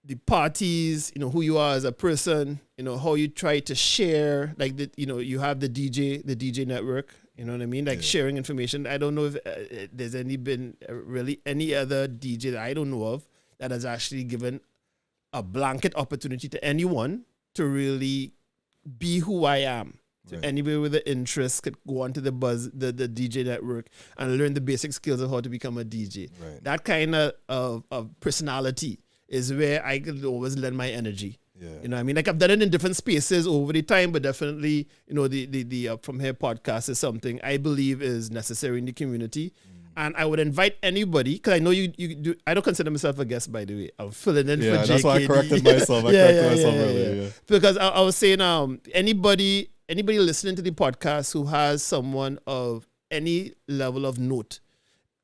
S1: the parties, who you are as a person, how you try to share, like, you have the DJ network, you know what I mean? Like sharing information. I don't know if there's been really any other DJ that I don't know of that has actually given a blanket opportunity to anyone to really be who I am. So anybody with an interest could go onto the DJ network and learn the basic skills of how to become a DJ.
S2: Right.
S1: That kind of personality is where I could always lend my energy.
S2: Yeah.
S1: You know what I mean? Like I've done it in different spaces over the time, but definitely, the From Here podcast is something I believe is necessary in the community. And I would invite anybody, because I know you do. I don't consider myself a guest, by the way. I'm filling in for JKD.
S2: That's why I corrected myself. Earlier.
S1: Because I was saying, anybody listening to the podcast who has someone of any level of note,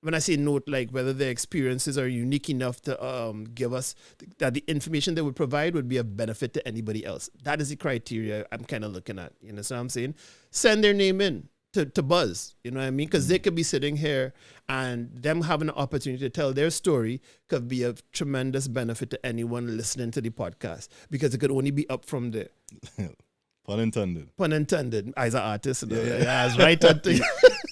S1: when I say note, like whether their experiences are unique enough to give us that the information they would provide would be of benefit to anybody else. That is the criteria I'm kind of looking at. You know what I'm saying? Send their name in to Buzz. You know what I mean? Because they could be sitting here and them having an opportunity to tell their story could be of tremendous benefit to anyone listening to the podcast because it could only be up from there.
S2: Pun intended.
S1: Pun intended. As an artist, I was right at the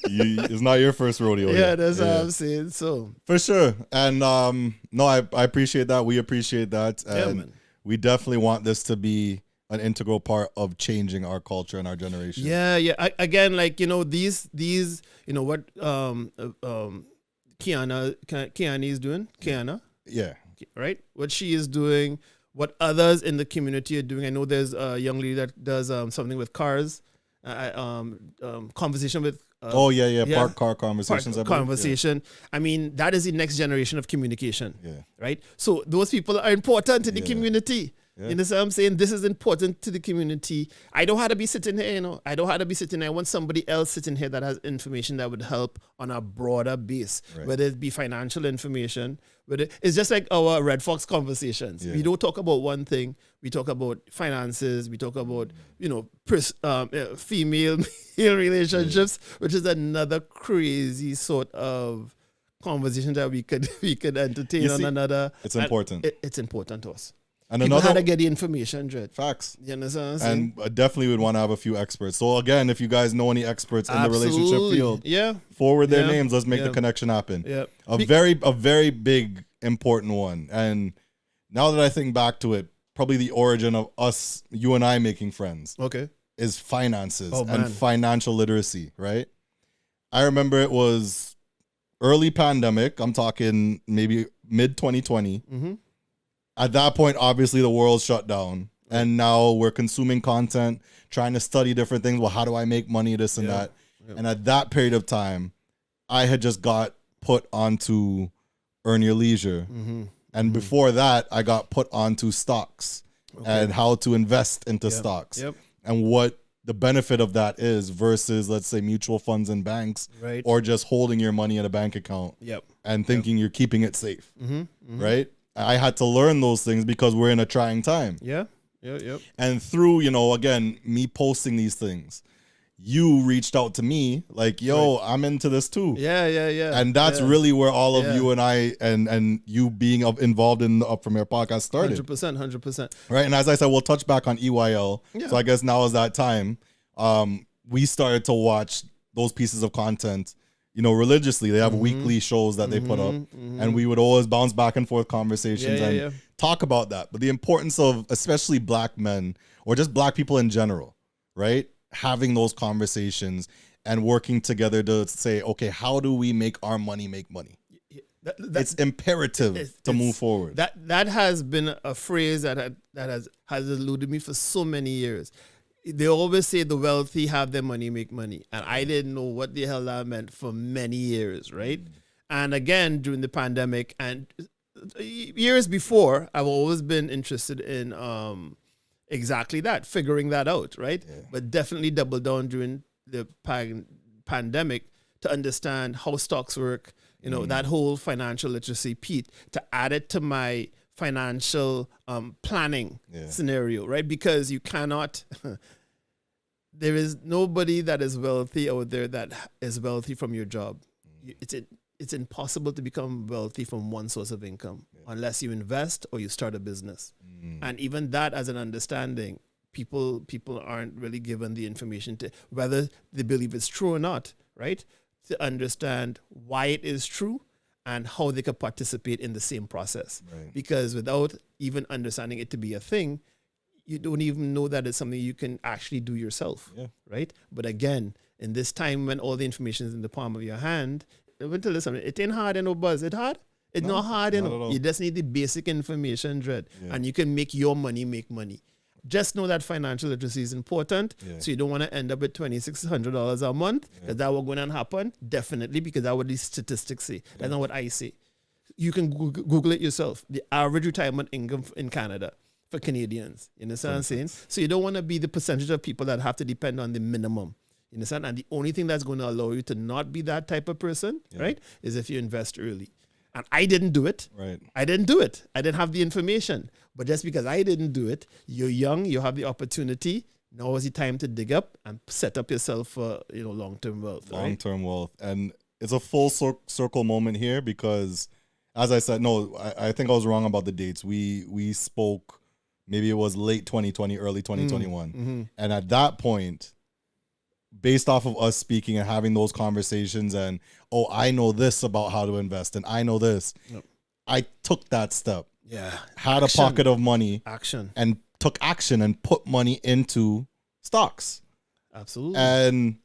S2: it's not your first rodeo.
S1: Yeah, that's what I'm saying. So
S2: for sure. And no, I appreciate that. We appreciate that. And
S1: man.
S2: we definitely want this to be an integral part of changing our culture and our generation.
S1: Yeah. Again, like, you know, these, you know, what Kiana is doing. Kiana.
S2: Yeah.
S1: Right? What she is doing, what others in the community are doing. I know there's a young lady that does something with cars, conversation with.
S2: Park car conversations.
S1: Conversation. Yeah. I mean, that is the next generation of communication.
S2: Yeah.
S1: Right? So those people are important in the community. Yeah. You know what I'm saying? This is important to the community. I don't have to be sitting here, you know. I don't have to be sitting here. I want somebody else sitting here that has information that would help on a broader base, whether it be financial information, whether it's just like our Red Fox conversations. Yeah. We don't talk about one thing. We talk about finances. We talk about, you know, female male relationships, which is another crazy sort of conversation that we could entertain on another.
S2: It's important.
S1: It's important to us.
S2: And
S1: people had to get the information, Dread.
S2: Facts.
S1: You understand what I'm saying?
S2: And I definitely would want to have a few experts. So again, if you guys know any experts in the relationship field, forward their names. Let's make the connection happen.
S1: Yeah.
S2: A very big, important one. And now that I think back to it, probably the origin of us, you and I making friends.
S1: Okay.
S2: Is finances and financial literacy, right? I remember it was early pandemic. I'm talking maybe mid 2020. Mm-hmm. At that point, obviously, the world shut down. And now we're consuming content, trying to study different things. Well, how do I make money, this and that? Yeah. And at that period of time, I had just got put onto Earn Your Leisure. Mm-hmm. And before that, I got put onto stocks and how to invest into stocks. Yep. And what the benefit of that is versus, let's say, mutual funds and banks, or just holding your money in a bank account and thinking you're keeping it safe, right? I had to learn those things because we're in a trying time. And through, you know, again, me posting these things, you reached out to me like, yo, I'm into this too. And that's really where all of you and I and you being involved in the Up From Here podcast started.
S1: 100%.
S2: Right. And as I said, we'll touch back on EYL. So I guess now is that time. We started to watch those pieces of content, you know, religiously. They have weekly shows that they put up, and we would always bounce back and forth conversations and talk about that. But the importance of especially Black men or just Black people in general, right? Having those conversations and working together to say, okay, how do we make our money make money? It's imperative to move forward.
S1: That has been a phrase that has eluded me for so many years. They always say the wealthy have their money make money. And I didn't know what the hell that meant for many years, right? And again, during the pandemic and years before, I've always been interested in exactly that, figuring that out, right? But definitely double down during the pandemic to understand how stocks work, you know, that whole financial literacy piece, to add it to my financial planning scenario, right? Because you cannot... There is nobody that is wealthy out there that is wealthy from your job. It's impossible to become wealthy from one source of income unless you invest or you start a business. And even that, as an understanding, people aren't really given the information to whether they believe it's true or not, right? To understand why it is true and how they could participate in the same process. Because without even understanding it to be a thing, you don't even know that it's something you can actually do yourself, right? But again, in this time when all the information is in the palm of your hand, it ain't hard, Buzz. It's hard. It's not hard, You just need the basic information, Dread, and you can make your money make money. Just know that financial literacy is important, so you don't want to end up with $2,600 a month, because that will go and happen, definitely, because that's what the statistics say. That's not what I say. You can Google it yourself. The average retirement income in Canada for Canadians. You understand what I'm saying? So you don't want to be the percentage of people that have to depend on the minimum. You understand? And the only thing that's going to allow you to not be that type of person, right, is if you invest early. And I didn't do it.
S2: Right.
S1: I didn't do it. I didn't have the information. But just because I didn't do it, you're young, you have the opportunity. Now is the time to dig up and set up yourself for, long-term wealth.
S2: Long-term wealth. And it's a full circle moment here because, as I said, I think I was wrong about the dates. We spoke, maybe it was late 2020, early 2021.
S1: Mm-hmm.
S2: And at that point, based off of us speaking and having those conversations and, I know this about how to invest and I know this, I took that step.
S1: Yeah.
S2: Had a pocket of money.
S1: Action.
S2: And took action and put money into stocks.
S1: Absolutely.
S2: And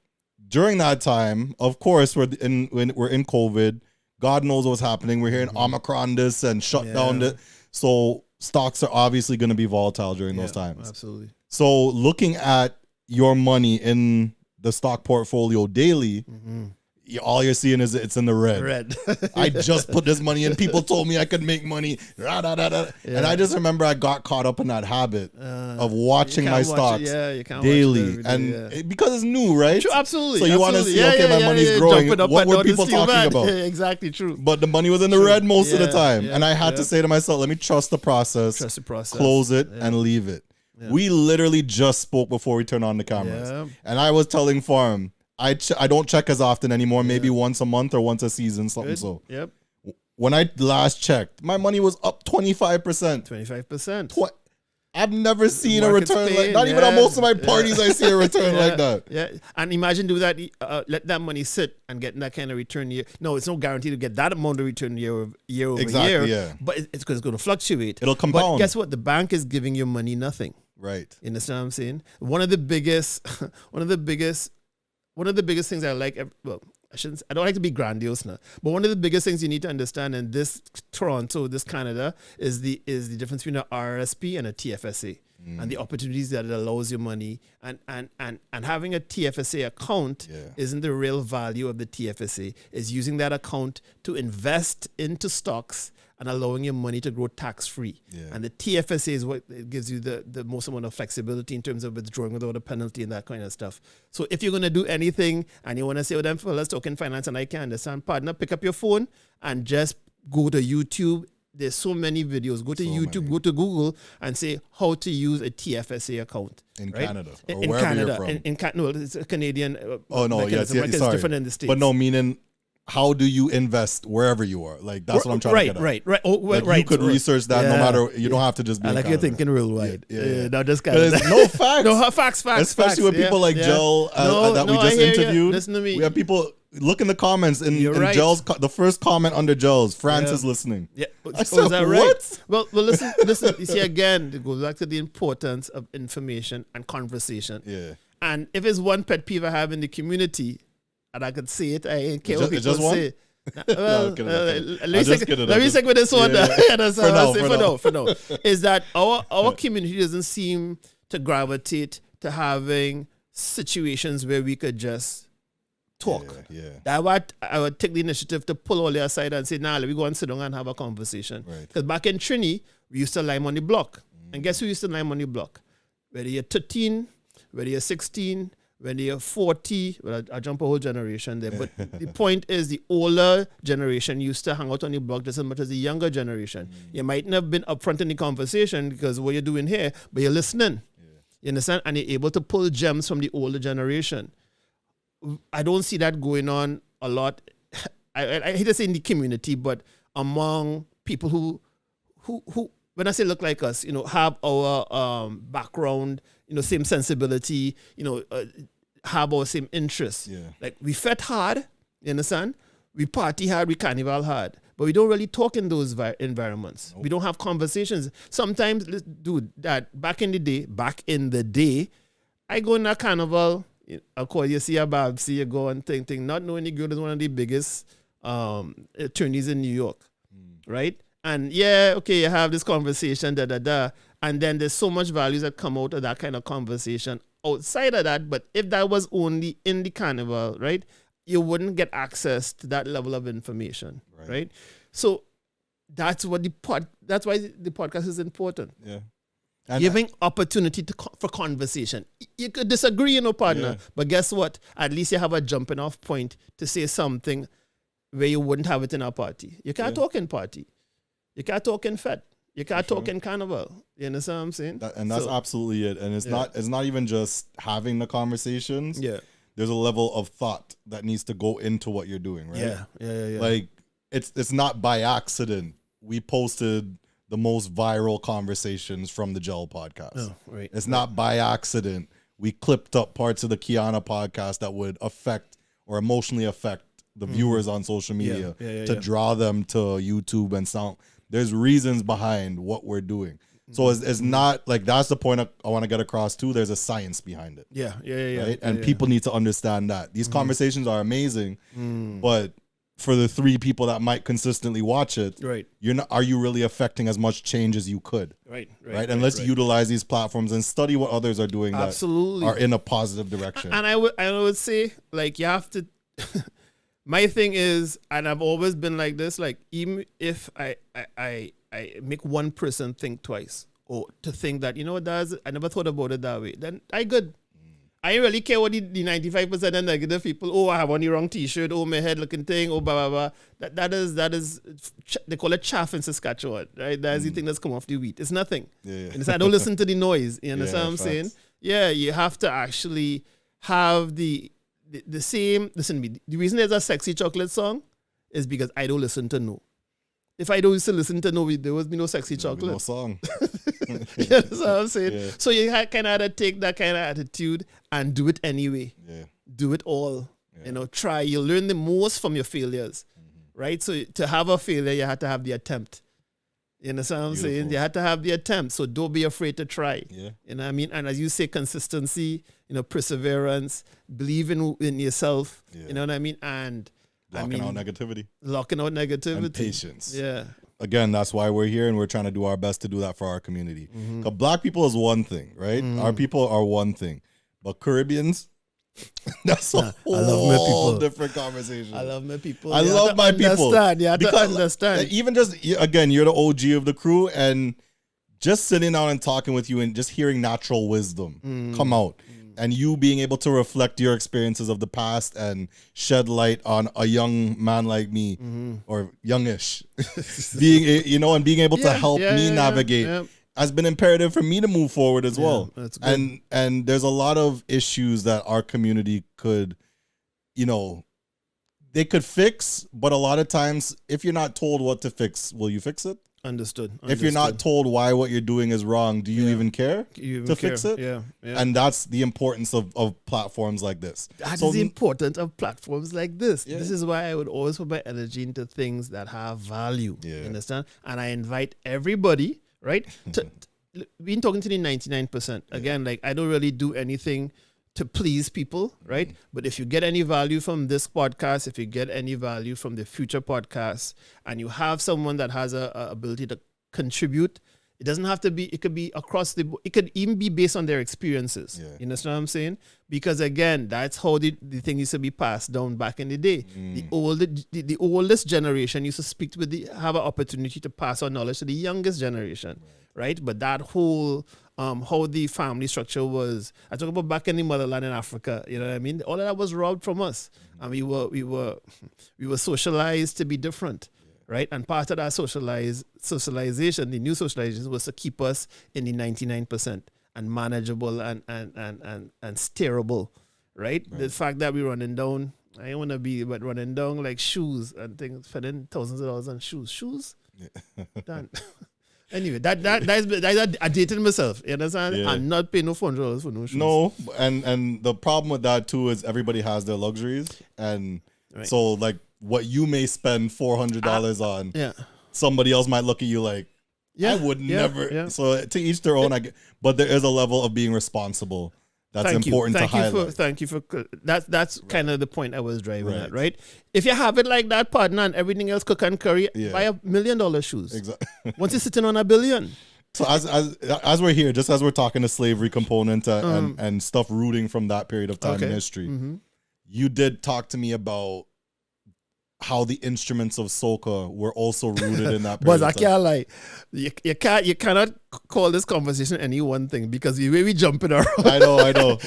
S2: during that time, of course, we're in COVID. God knows what's happening. We're hearing Omicron this and shut down this. So stocks are obviously going to be volatile during those times.
S1: Absolutely.
S2: So looking at your money in the stock portfolio daily, all you're seeing is it's in the red. I just put this money in. People told me I could make money. And I just remember I got caught up in that habit of watching my stocks daily. Because it's new, right?
S1: True, absolutely.
S2: So you want to see, my money's growing. What were people talking about?
S1: Exactly, true.
S2: But the money was in the red most of the time. And I had to say to myself, let me trust the process. Close it and leave it. Yeah. We literally just spoke before we turned on the cameras. Yeah. And I was telling Farm, I don't check as often anymore, maybe once a month or once a season, something. Good. So.
S1: Yep.
S2: When I last checked, my money was up 25%.
S1: 25%.
S2: I've never seen a return not even on most of my parties I see a return like that.
S1: Yeah. And imagine do that, let that money sit and getting that kind of return year. No, it's no guarantee to get that amount of return year over year. Yeah. But it's going to fluctuate.
S2: It'll compound.
S1: But guess what? The bank is giving you money nothing.
S2: Right.
S1: You understand what I'm saying? One of the biggest things I like, I don't like to be grandiose now, but one of the biggest things you need to understand in this Toronto, this Canada, is the difference between an RRSP and a TFSA and the opportunities that it allows your money. And having a TFSA account isn't the real value of the TFSA. It's using that account to invest into stocks and allowing your money to grow tax-free. Yeah. And the TFSA is what it gives you the most amount of flexibility in terms of withdrawing without a penalty and that kind of stuff. So if you're going to do anything and you want to say, well, them fellas talking finance and I can understand, partner, pick up your phone and just go to YouTube. There's so many videos. Go to YouTube, go to Google and say how to use a TFSA account.
S2: In Canada or
S1: in
S2: wherever
S1: Canada,
S2: you're from.
S1: No, it's a Canadian
S2: yes,
S1: it's different in the States.
S2: But no, meaning... how do you invest wherever you are? Like, that's what I'm trying to get at.
S1: Right. Oh, well,
S2: like you could research that no matter, you don't have to just be
S1: I like you're thinking real wide. Now this guy.
S2: No facts.
S1: No, facts.
S2: Especially with people like Jel that we just interviewed.
S1: Listen to me.
S2: We have people, look in the comments, in Jel's, the first comment under Jel's, France listening.
S1: Yeah.
S2: I said,
S1: is that right?
S2: What?
S1: Well, listen. You see, again, it goes back to the importance of information and conversation.
S2: Yeah.
S1: And if it's one pet peeve I have in the community, and I could see it, I ain't care what people say. Well, let me stick with this one. For now, is that our community doesn't seem to gravitate to having situations where we could just talk. That I would take the initiative to pull all the aside and say, let me go and sit down and have a conversation. Because back in Trini, we used to lime on the block. And guess who used to lime on the block? Whether you're 13, whether you're 16, when you're 40, well, I jump a whole generation there, but the point is the older generation used to hang out on the block just as much as the younger generation. You might not have been upfront in the conversation because what you're doing here, but you're listening. You understand? And you're able to pull gems from the older generation. I don't see that going on a lot. I hate to say in the community, but among people who when I say look like us, have our background, same sensibility, have our same interests. Like we fed hard, you understand? We party hard, we carnival hard, but we don't really talk in those environments. Nope. We don't have conversations. Sometimes, dude, that back in the day, I go in a carnival, of course you see a BuzzB, you go and think, not knowing the girl is one of the biggest attorneys in New York, right? And you have this conversation, and then there's so much values that come out of that kind of conversation outside of that. But if that was only in the carnival, right, you wouldn't get access to that level of information, right? So that's why the podcast is important.
S2: Yeah.
S1: Giving opportunity for conversation. You could disagree, partner, but guess what? At least you have a jumping off point to say something where you wouldn't have it in a party. You can't talk in party. You can't talk in fete. You can't talk in carnival. You understand what I'm saying?
S2: That's absolutely it. And it's not even just having the conversations. Yeah. There's a level of thought that needs to go into what you're doing, right?
S1: Yeah.
S2: Like it's not by accident. We posted the most viral conversations from the Gel podcast.
S1: Oh, right.
S2: It's not by accident. We clipped up parts of the Kiana podcast that would affect or emotionally affect the viewers on social media to draw them to YouTube and sound. There's reasons behind what we're doing. So it's not like that's the point I want to get across too. There's a science behind it.
S1: Yeah.
S2: Right? And people need to understand that. These conversations are amazing, but for the 3 people that might consistently watch it,
S1: right?
S2: Are you really affecting as much change as you could?
S1: Right.
S2: And let's utilize these platforms and study what others are doing
S1: Absolutely.
S2: that are in a positive direction.
S1: And I would say, like, you have to my thing is, and I've always been like this, like, even if I make one person think twice or to think that, I never thought about it that way, then I good. I really care what the 95% of negative people, oh, I have on the wrong t-shirt, oh, my head looking thing, oh, blah, blah, blah. That is, they call it chaff in Saskatchewan, right? That's the thing that's come off the wheat. It's nothing. I don't listen to the noise. You understand what I'm saying? Yeah, you have to actually have the same, listen to me, the reason there's a Sexy Chocolate song is because I don't listen to no. If I don't used to listen to no, there would be no Sexy Chocolate.
S2: No song.
S1: You know what I'm saying? Yeah. So you kind of had to take that kind of attitude and do it anyway. Yeah. Do it all. Yeah. Try. You learn the most from your failures, right? So to have a failure, you had to have the attempt. You understand what I'm saying? You had to have the attempt. So don't be afraid to try.
S2: Yeah.
S1: You know what I mean? And as you say, consistency, perseverance, believe in yourself. Yeah. You know what I mean? And
S2: locking out negativity.
S1: And
S2: patience.
S1: Yeah.
S2: Again, that's why we're here, and we're trying to do our best to do that for our community. Because Black people is one thing, right? Our people are one thing. But Caribbeans, that's a whole different conversation.
S1: I love my people.
S2: I love my people.
S1: You have to understand.
S2: Even just, again, you're the OG of the crew, and just sitting down and talking with you and just hearing natural wisdom come out. And you being able to reflect your experiences of the past and shed light on a young man like me or youngish, and being able to help me navigate has been imperative for me to move forward as well.
S1: That's good.
S2: And there's a lot of issues that our community could, they could fix, but a lot of times if you're not told what to fix, will you fix it?
S1: Understood.
S2: If you're not told why what you're doing is wrong, do you even care fix it?
S1: Yeah.
S2: And that's the importance of platforms like this.
S1: That's the importance of platforms like this. Yeah. This is why I would always put my energy into things that have value. Yeah. You understand? And I invite everybody, right? Been talking to the 99%. Again, like, I don't really do anything to please people, right? But if you get any value from this podcast, if you get any value from the future podcasts, and you have someone that has a ability to contribute, it doesn't have to be, it could be across the, it could even be based on their experiences. Yeah. You understand what I'm saying? Because again, that's how the thing used to be passed down back in the day. The oldest generation used to speak with have an opportunity to pass on knowledge to the youngest generation, right? But that whole how the family structure was, I talk about back in the motherland in Africa, you know what I mean? All of that was robbed from us. And we were socialized to be different, right? And part of that socialization, the new socialization, was to keep us in the 99% and manageable and steerable, right? The fact that we're running down, I don't want to be, but running down like shoes and things, spending thousands of dollars on shoes. Done. Anyway, that's I dated myself. You understand? Yeah. I'm not paying no $400 for no shoes.
S2: No, and the problem with that too is everybody has their luxuries, and so like what you may spend $400 on, somebody else might look at you like, I would never. Yeah. So to each their own. But there is a level of being responsible that's important to highlight.
S1: Thank you for that's kind of the point I was driving at, right? If you have it like that, partner, and everything else cook and curry, buy $1 million shoes. Exactly. Once you're sitting on $1 billion.
S2: So as we're here, just as we're talking the slavery component and stuff rooting from that period of time in history, you did talk to me about how the instruments of soca were also rooted in that period.
S1: But I can't lie, you cannot call this conversation any one thing because the way we jumping around.
S2: I know.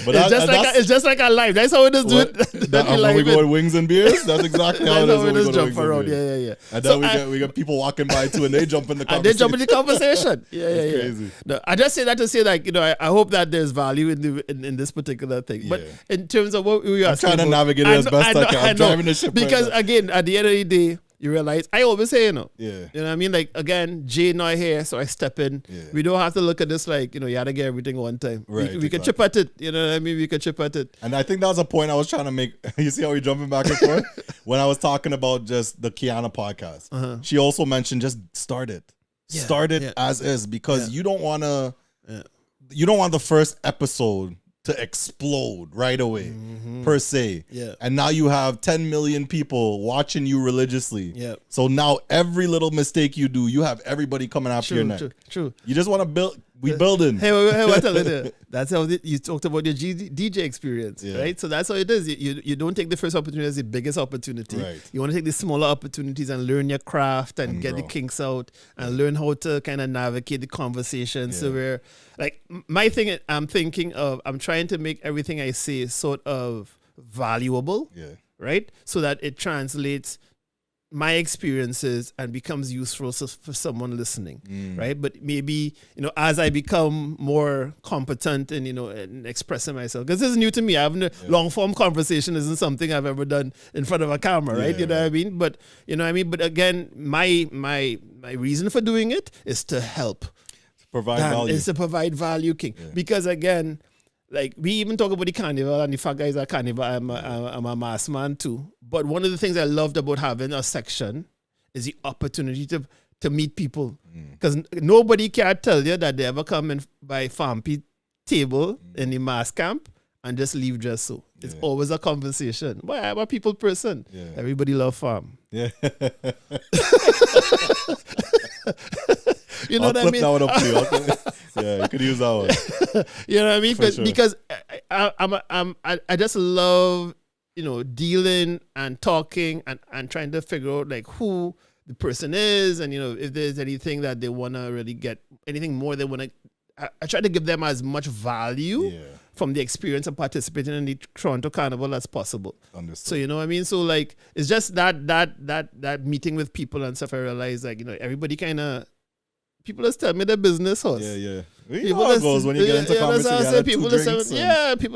S2: But
S1: it's just like our life. That's how it is.
S2: When we go with wings and beers, that's exactly how it is. When we go to wings
S1: around.
S2: And beers.
S1: Yeah.
S2: And then we get people walking by too, and they jump in the conversation.
S1: And they jump in the conversation. Yeah.
S2: Crazy.
S1: No, I just say that to say, like, I hope that there's value in this particular thing. Yeah. But in terms of what we are,
S2: I'm trying to navigate it as best I can. I'm driving the ship
S1: because
S2: right
S1: again, at the end of the day, you realize I always say,
S2: Yeah.
S1: you know what I mean? Like, again, Jay not here, so I step in.
S2: Yeah.
S1: We don't have to look at this like, you had to get everything one time.
S2: Right,
S1: we can chip at it. You know what I mean? We can chip at it.
S2: And I think that was a point I was trying to make. You see how we're jumping back and forth? When I was talking about just the Kiana podcast, she also mentioned just start it.
S1: Yeah,
S2: start it as is, because you don't want to, you don't want the first episode to explode right away, per se.
S1: Yeah.
S2: And now you have 10 million people watching you religiously.
S1: Yeah.
S2: So now every little mistake you do, you have everybody coming after your neck.
S1: True.
S2: You just want to build. We building.
S1: Hey, what tell you? That's how you talked about your DJ experience, right? So that's how it is. You don't take the first opportunity as the biggest opportunity.
S2: Right.
S1: You want to take the smaller opportunities and learn your craft and get the kinks out and learn how to kind of navigate the conversation. So where, like, my thing, I'm trying to make everything I say sort of valuable, right? So that it translates my experiences and becomes useful for someone listening, right? But maybe, as I become more competent in, in expressing myself, because this is new to me. Having a long form conversation isn't something I've ever done in front of a camera, right? You know what I mean? But, But again, my reason for doing it is to help.
S2: Provide value.
S1: Is to provide value, King. Yeah. Because again, like, we even talk about the carnival, and the fact guys at carnival, I'm a mass man too. But one of the things I loved about having a section is the opportunity to meet people. Because nobody can tell you that they ever come in by Farm Pete table in the mass camp and just leave just so. It's always a conversation. Why I'm a people person. Yeah. Everybody love farm.
S2: Yeah.
S1: You know what I mean?
S2: That one up too. Yeah, you could use that one.
S1: You know what I mean?
S2: Sure.
S1: Because I just love, dealing and talking and trying to figure out like who the person is, and if there's anything that they want to really get, anything more they want to. I try to give them as much value from the experience of participating in the Toronto Carnival as possible.
S2: Understood.
S1: So you know what I mean? So like it's just that meeting with people and stuff. I realize like everybody kind of. People just tell me their business house.
S2: Yeah. You know how it goes when you get into conversation.
S1: People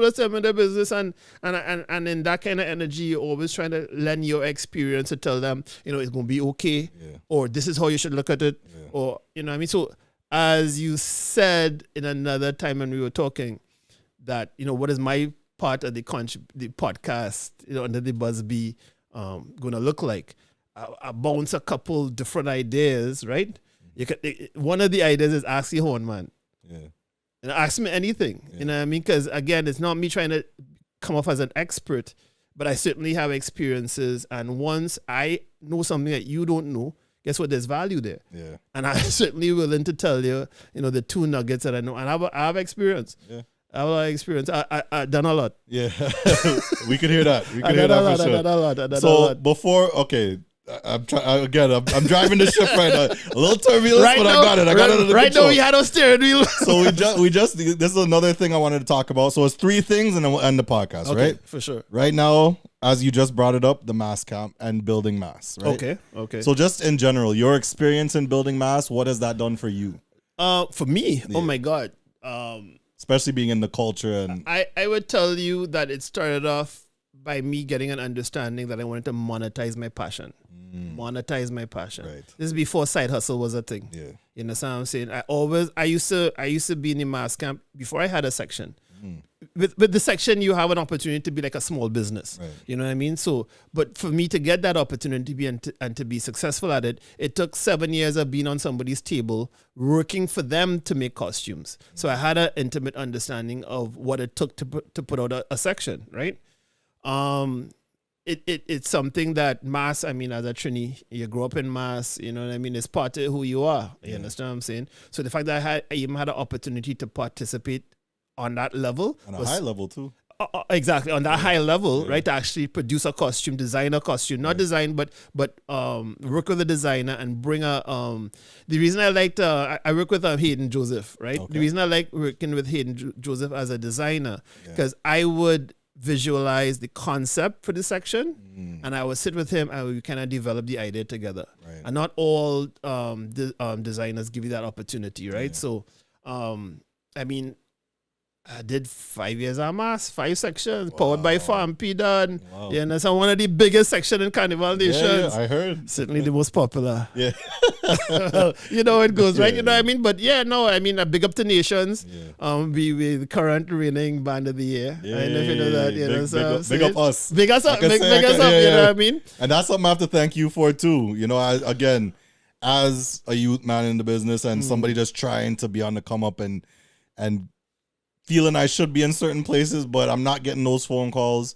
S1: just tell me their business, and in that kind of energy, you're always trying to lend your experience to tell them, it's gonna be okay, or this is how you should look at it, or you know what I mean. So as you said in another time when we were talking, that what is my part of the podcast, under the BuzzB, gonna look like? I bounce a couple different ideas, right? One of the ideas is ask the horn man. Yeah. Ask me anything. Yeah. You know what I mean? Because again, it's not me trying to come off as an expert, but I certainly have experiences. And once I know something that you don't know, guess what? There's value there. Yeah. And I'm certainly willing to tell you, the 2 nuggets that I know. And I have experience. Yeah. I have a lot of experience. I've done a lot.
S2: Yeah. We could hear that. We could hear that for sure.
S1: I've done a lot.
S2: So before, okay. I'm driving the ship right now. A little turbulence, but I got it. I got it under
S1: right
S2: control.
S1: now we had a steering wheel.
S2: So we just this is another thing I wanted to talk about. So it's 3 things and then we'll end the podcast, right?
S1: For sure.
S2: Right now, as you just brought it up, the mass camp and building mass, right?
S1: Okay.
S2: So just in general, your experience in building mass, what has that done for you?
S1: For me, oh my God.
S2: Especially being in the culture and
S1: I would tell you that it started off by me getting an understanding that I wanted to monetize my passion. Right. This is before side hustle was a thing. Yeah. You understand what I'm saying? I used to be in the mass camp before I had a section. With the section, you have an opportunity to be like a small business. Right. You know what I mean? So, but for me to get that opportunity and to be successful at it, it took 7 years of being on somebody's table, working for them to make costumes. So I had an intimate understanding of what it took to put out a section, right? It's something that mass, I mean, as a Trini, you grow up in mass, you know what I mean? It's part of who you are. You understand what I'm saying? So the fact that I even had an opportunity to participate on that level.
S2: On a high level too.
S1: exactly on that high level, right? To actually produce a costume, design a costume, not design, but work with a designer and bring a The reason I liked I work with Hayden Joseph, right?
S2: Okay.
S1: The reason I like working with Hayden Joseph as a designer because I would visualize the concept for the section, and I would sit with him and we kind of develop the idea together.
S2: Right.
S1: And not all designers give you that opportunity, right? So, I mean, I did 5 years en masse, 5 sections, powered by Farm P done.
S2: Wow.
S1: Yeah, and that's one of the biggest sections in Carnival Nations.
S2: Yeah, I heard.
S1: Certainly the most popular.
S2: Yeah.
S1: You know it goes, right?
S2: Yeah,
S1: You know what I mean? But yeah, no, I mean, a big up to Nations.
S2: Yeah.
S1: We the current reigning band of the year.
S2: Yeah,
S1: I don't know if you know that. You know,
S2: big up us.
S1: Big us up,
S2: Like I
S1: big
S2: said,
S1: us up, you know what I mean?
S2: And that's something I have to thank you for too. You know, again, as a youth man in the business and somebody just trying to be on the come up and feeling I should be in certain places, but I'm not getting those phone calls.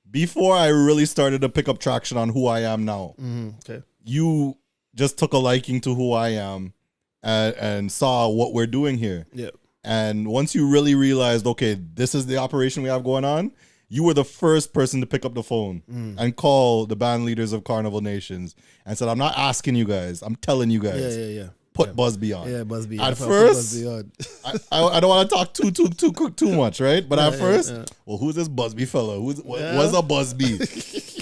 S2: Before I really started to pick up traction on who I am now,
S1: Okay.
S2: you just took a liking to who I am and saw what we're doing here.
S1: Yeah.
S2: And once you really realized, okay, this is the operation we have going on, you were the first person to pick up the phone and call the band leaders of Carnival Nations and said, I'm not asking you guys, I'm telling you guys.
S1: Yeah.
S2: Put BuzzB on.
S1: Yeah, BuzzB.
S2: At first, I don't want to talk too much, right? But at first, well, who's this BuzzB fellow? What's a BuzzB?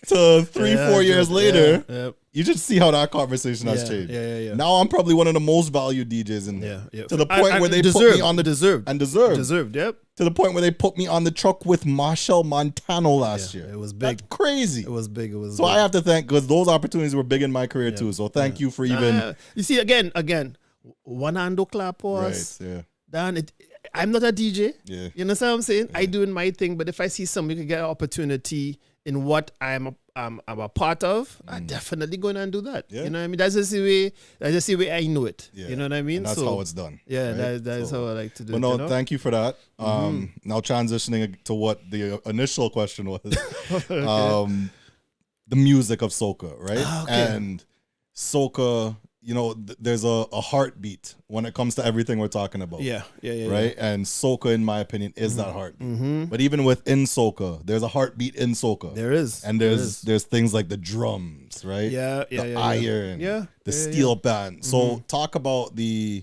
S2: To 3-4 years later, you just see how that conversation has changed.
S1: Yeah.
S2: Now I'm probably one of the most valued DJs in there.
S1: Yeah.
S2: To the point where they put me on the deserved.
S1: Yep.
S2: To the point where they put me on the truck with Marshall Montano last year.
S1: It was big.
S2: That's crazy.
S1: It was big.
S2: So I have to thank, because those opportunities were big in my career too. So thank you for even.
S1: You see, again, one hand clap for us.
S2: Right, yeah.
S1: Dan, I'm not a DJ.
S2: Yeah.
S1: You understand what I'm saying? I doing my thing, but if I see somebody can get an opportunity in what I'm a part of, I'm definitely going to do that.
S2: Yeah.
S1: You know what I mean? That's just the way I know it.
S2: Yeah.
S1: You know what I mean?
S2: And that's how it's done.
S1: Yeah,
S2: right?
S1: that's how I like to do
S2: but
S1: it.
S2: no,
S1: you know?
S2: thank you for that. Now transitioning to what the initial question was, the music of Soca, right? And Soca, you know, there's a heartbeat when it comes to everything we're talking about.
S1: Yeah.
S2: Right? And Soca, in my opinion, is that heartbeat. But even within Soca, there's a heartbeat in Soca.
S1: There is.
S2: And there's things like the drums, right? The iron, the steel band. So talk about the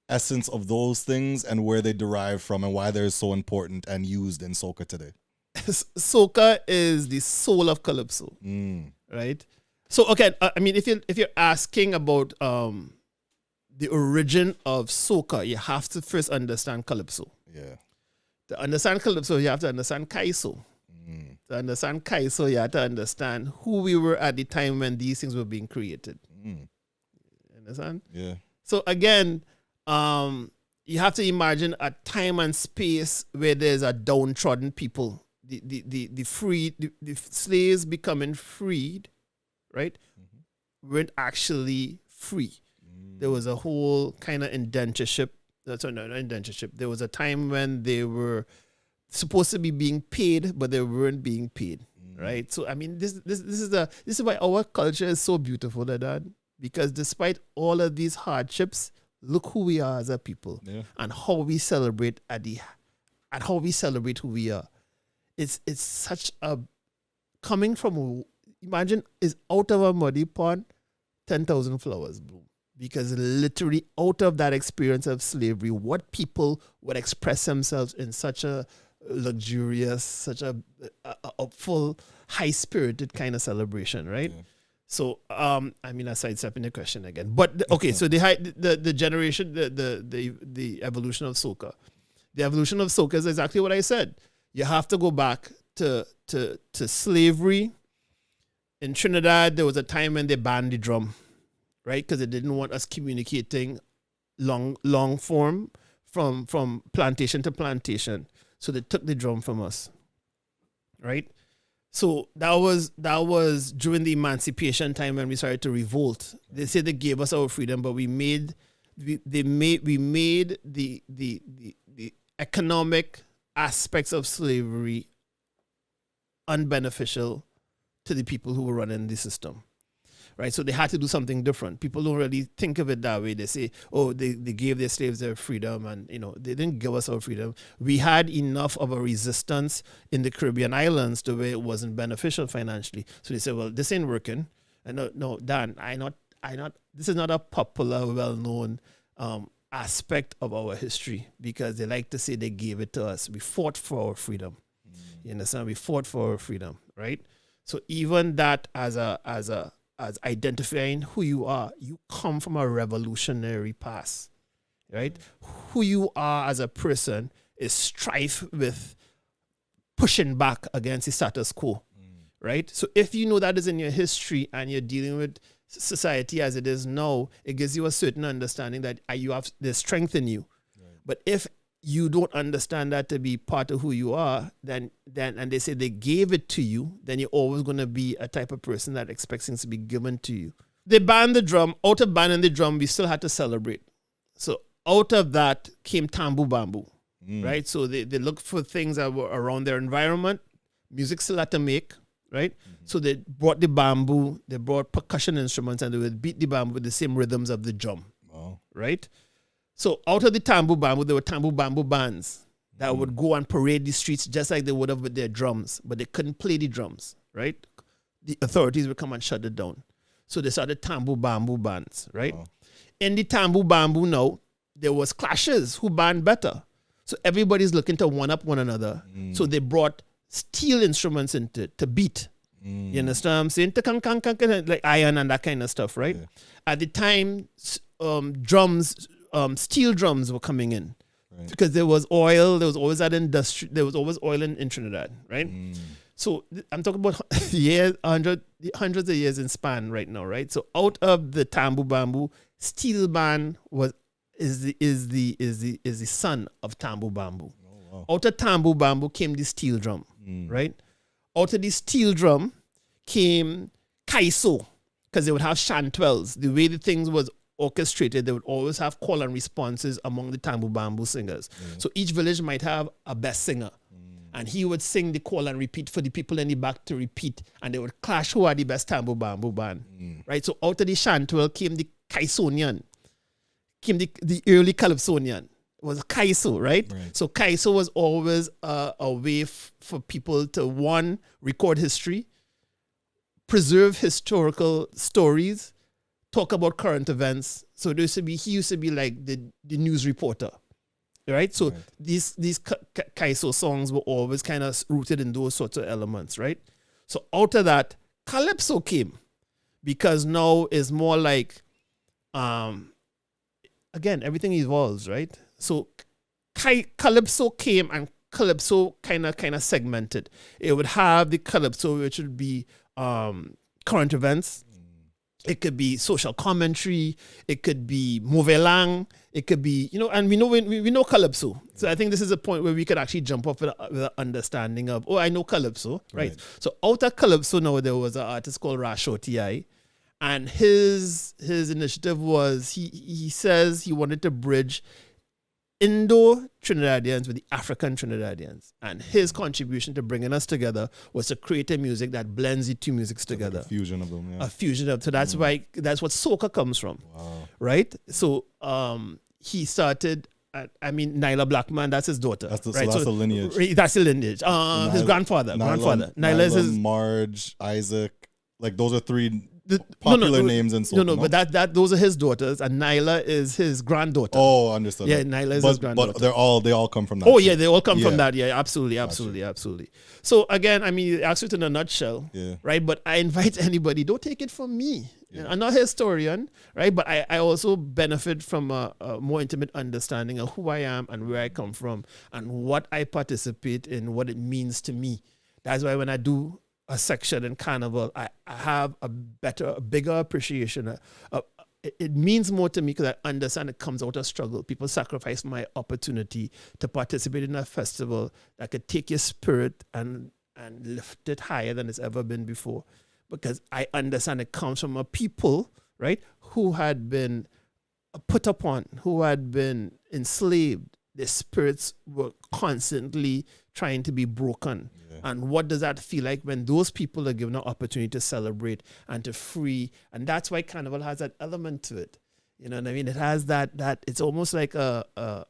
S2: essence of those things and where they derive from and why they're so important and used in Soca today.
S1: Soca is the soul of Calypso, right? So okay, I mean, if you're asking about the origin of Soca, you have to first understand Calypso.
S2: Yeah.
S1: To understand Calypso, you have to understand Kaiso. To understand Kaiso, you have to understand who we were at the time when these things were being created. Understand?
S2: Yeah.
S1: So again, you have to imagine a time and space where there's a downtrodden people, the slaves becoming freed, right? Weren't actually free. There was a whole kind of indentureship. Sorry, not indentureship. There was a time when they were supposed to be being paid, but they weren't being paid, right? So I mean, this is why our culture is so beautiful, Dad. Because despite all of these hardships, look who we are as a people and how we celebrate and how we celebrate who we are. It's such a coming from. Imagine is out of a muddy pond, 10,000 flowers bloom. Because literally out of that experience of slavery, what people would express themselves in such a luxurious, such a full, high-spirited kind of celebration, right? Yeah. So, I mean, I sidestepping the question again. But, okay, so the generation, the evolution of Soca. The evolution of Soca is exactly what I said. You have to go back to slavery. In Trinidad, there was a time when they banned the drum, right? Because they didn't want us communicating long form from plantation to plantation. So they took the drum from us, right? So that was during the emancipation time when we started to revolt. They said they gave us our freedom, but we made the economic aspects of slavery unbeneficial to the people who were running the system, right? So they had to do something different. People don't really think of it that way. They say, oh, they gave their slaves their freedom, and they didn't give us our freedom. We had enough of a resistance in the Caribbean islands to where it wasn't beneficial financially. So they said, well, this ain't working. And no, Dan, this is not a popular, well-known aspect of our history, because they like to say they gave it to us. We fought for our freedom. You understand? We fought for our freedom, right? So even that as identifying who you are, you come from a revolutionary past, right? Who you are as a person is strife with pushing back against the status quo, right? So if you know that is in your history and you're dealing with society as it is now, it gives you a certain understanding that there's strength in you. Right. But if you don't understand that to be part of who you are, then and they say they gave it to you, then you're always going to be a type of person that expects things to be given to you. They banned the drum. Out of banning the drum, we still had to celebrate. So out of that came tambu bambu, right? So they looked for things that were around their environment. Music still had to make, right? So they brought the bamboo, they brought percussion instruments, and they would beat the bamboo with the same rhythms of the drum, right? So out of the tambu bamboo, there were tambu bamboo bands that would go and parade the streets just like they would have with their drums, but they couldn't play the drums, right? The authorities would come and shut it down. So they started tambu bamboo bands, right? In the tambu bamboo now, there was clashes who band better. So everybody's looking to one-up one another. So they brought steel instruments into to beat. You understand what I'm saying? Like iron and that kind of stuff, right? Yeah. At the time, drums, steel drums were coming in, right? Because there was oil. There was always that industry. There was always oil in Trinidad, right? So I'm talking about hundreds of years in span right now, right? So out of the tambu bamboo, steel band is the son of tambu bamboo. Oh, wow. Out of tambu bamboo came the steel drum, right? Out of the steel drum came kaiso, because they would have chantwells. The way the things was orchestrated, they would always have call and responses among the tambu bamboo singers. So each village might have a best singer, and he would sing the call and repeat for the people in the back to repeat, and they would clash who are the best tambu bamboo band, right? So out of the chantwell came the kaisonian, came the early calypsonian. Was kaiso, right? So kaiso was always a way for people to, one, record history, preserve historical stories, talk about current events. So he used to be like the news reporter, right? So these kaiso songs were always kind of rooted in those sorts of elements, right? So out of that, calypso came, because now is more like, again, everything evolves, right? So calypso came, and calypso kind of segmented. It would have the calypso, which would be current events. It could be social commentary. It could be mauvais langue. It could be, and we know calypso. So I think this is a point where we could actually jump off with an understanding of, I know calypso, right? So out of calypso now, there was an artist called Rasho T.I., and his initiative was, he says he wanted to bridge Indo-Trinidadians with the African Trinidadians. And his contribution to bringing us together was to create a music that blends the two musics together. Like
S2: a fusion of them, yeah.
S1: A fusion of, so that's why, that's what Soca comes from, right? So he started, Nyla Blackman, that's his daughter.
S2: That's the lineage.
S1: That's the lineage. His grandfather. Nyla is his...
S2: Marge, Isaac, like those are three... popular names in Soca.
S1: But those are his daughters, and Nyla is his granddaughter.
S2: Oh, understood.
S1: Yeah, Nyla is his granddaughter.
S2: But they all come from that.
S1: Oh, yeah, they all come from that. Yeah, absolutely. So again, ask it in a nutshell, right? But I invite anybody, don't take it from me. Yeah. I'm not a historian, right? But I also benefit from a more intimate understanding of who I am and where I come from and what I participate in, what it means to me. That's why when I do a section in Carnival, I have a bigger appreciation. It means more to me because I understand it comes out of struggle. People sacrifice my opportunity to participate in a festival that could take your spirit and lift it higher than it's ever been before. Because I understand it comes from a people, right, who had been put upon, who had been enslaved, their spirits were constantly trying to be broken. And what does that feel like when those people are given an opportunity to celebrate and to free? And that's why Carnival has that element to it. You know what I mean? It has that it's almost like a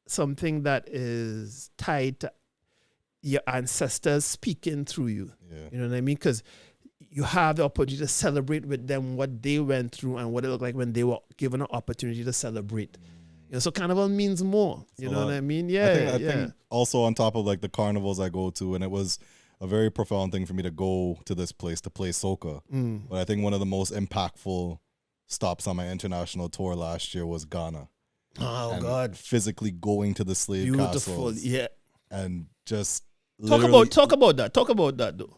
S1: something that is tied to your ancestors speaking through you. You know what I mean? Because you have the opportunity to celebrate with them what they went through and what it looked like when they were given an opportunity to celebrate. You know, so Carnival means more. You know what I mean? Yeah,
S2: I think also on top of like the carnivals I go to, and it was a very profound thing for me to go to this place to play soca. But I think one of the most impactful stops on my international tour last year was Ghana.
S1: Oh, God.
S2: Physically going to the slave castles.
S1: Yeah.
S2: And just
S1: talk about that though.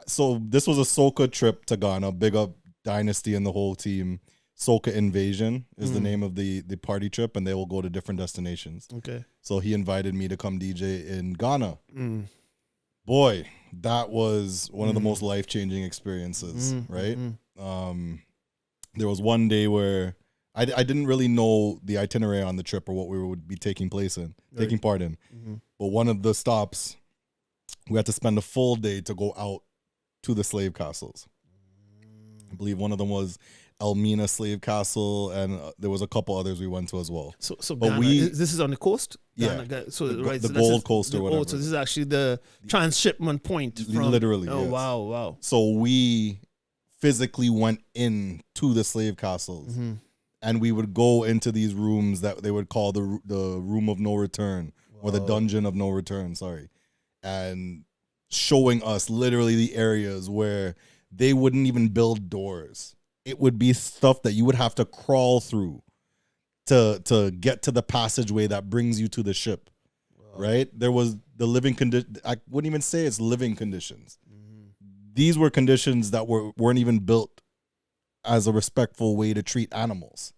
S2: So this was a soca trip to Ghana. Big up Dynasty and the whole team. Soca Invasion is the name of the party trip, and they will go to different destinations.
S1: Okay.
S2: So he invited me to come DJ in Ghana. Boy, that was one of the most life-changing experiences, right? There was one day where I didn't really know the itinerary on the trip or what we would be taking part in. But one of the stops, we had to spend a full day to go out to the slave castles. I believe one of them was Elmina Slave Castle, and there was a couple others we went to as well.
S1: So but Ghana, this is on the coast?
S2: Yeah.
S1: Ghana, so
S2: the Gold Coast or whatever.
S1: So this is actually the transshipment point.
S2: Literally,
S1: Oh,
S2: yes.
S1: Wow.
S2: So we physically went in to the slave castles, and we would go into these rooms that they would call the room of no return, or the dungeon of no return, and showing us literally the areas where they wouldn't even build doors. It would be stuff that you would have to crawl through to get to the passageway that brings you to the ship, right? There was the living condition. I wouldn't even say it's living conditions. These were conditions that weren't even built as a respectful way to treat animals.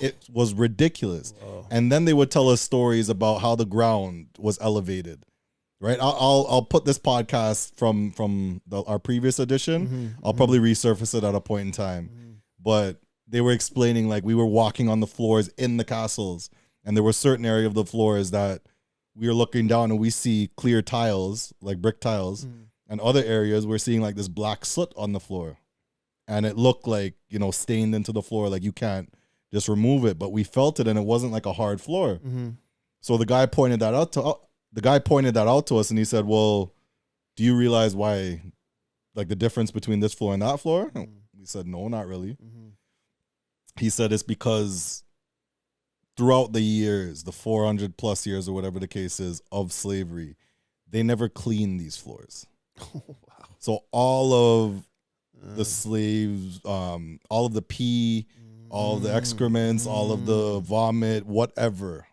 S2: It was ridiculous. And then they would tell us stories about how the ground was elevated. Right, I'll put this podcast from our previous edition. I'll probably resurface it at a point in time. But they were explaining like we were walking on the floors in the castles, and there were certain areas of the floors that we were looking down and we see clear tiles, like brick tiles, and other areas we're seeing like this black soot on the floor, and it looked like, you know, stained into the floor, like you can't just remove it. But we felt it, and it wasn't like a hard floor. So the guy pointed that out to us, and he said, well, do you realize why, like, the difference between this floor and that floor? We said, no, not really. He said it's because throughout the years, the 400 plus years or whatever the case is of slavery, they never cleaned these floors. So all of the slaves, all of the pee, all of the excrements, all of the vomit, whatever,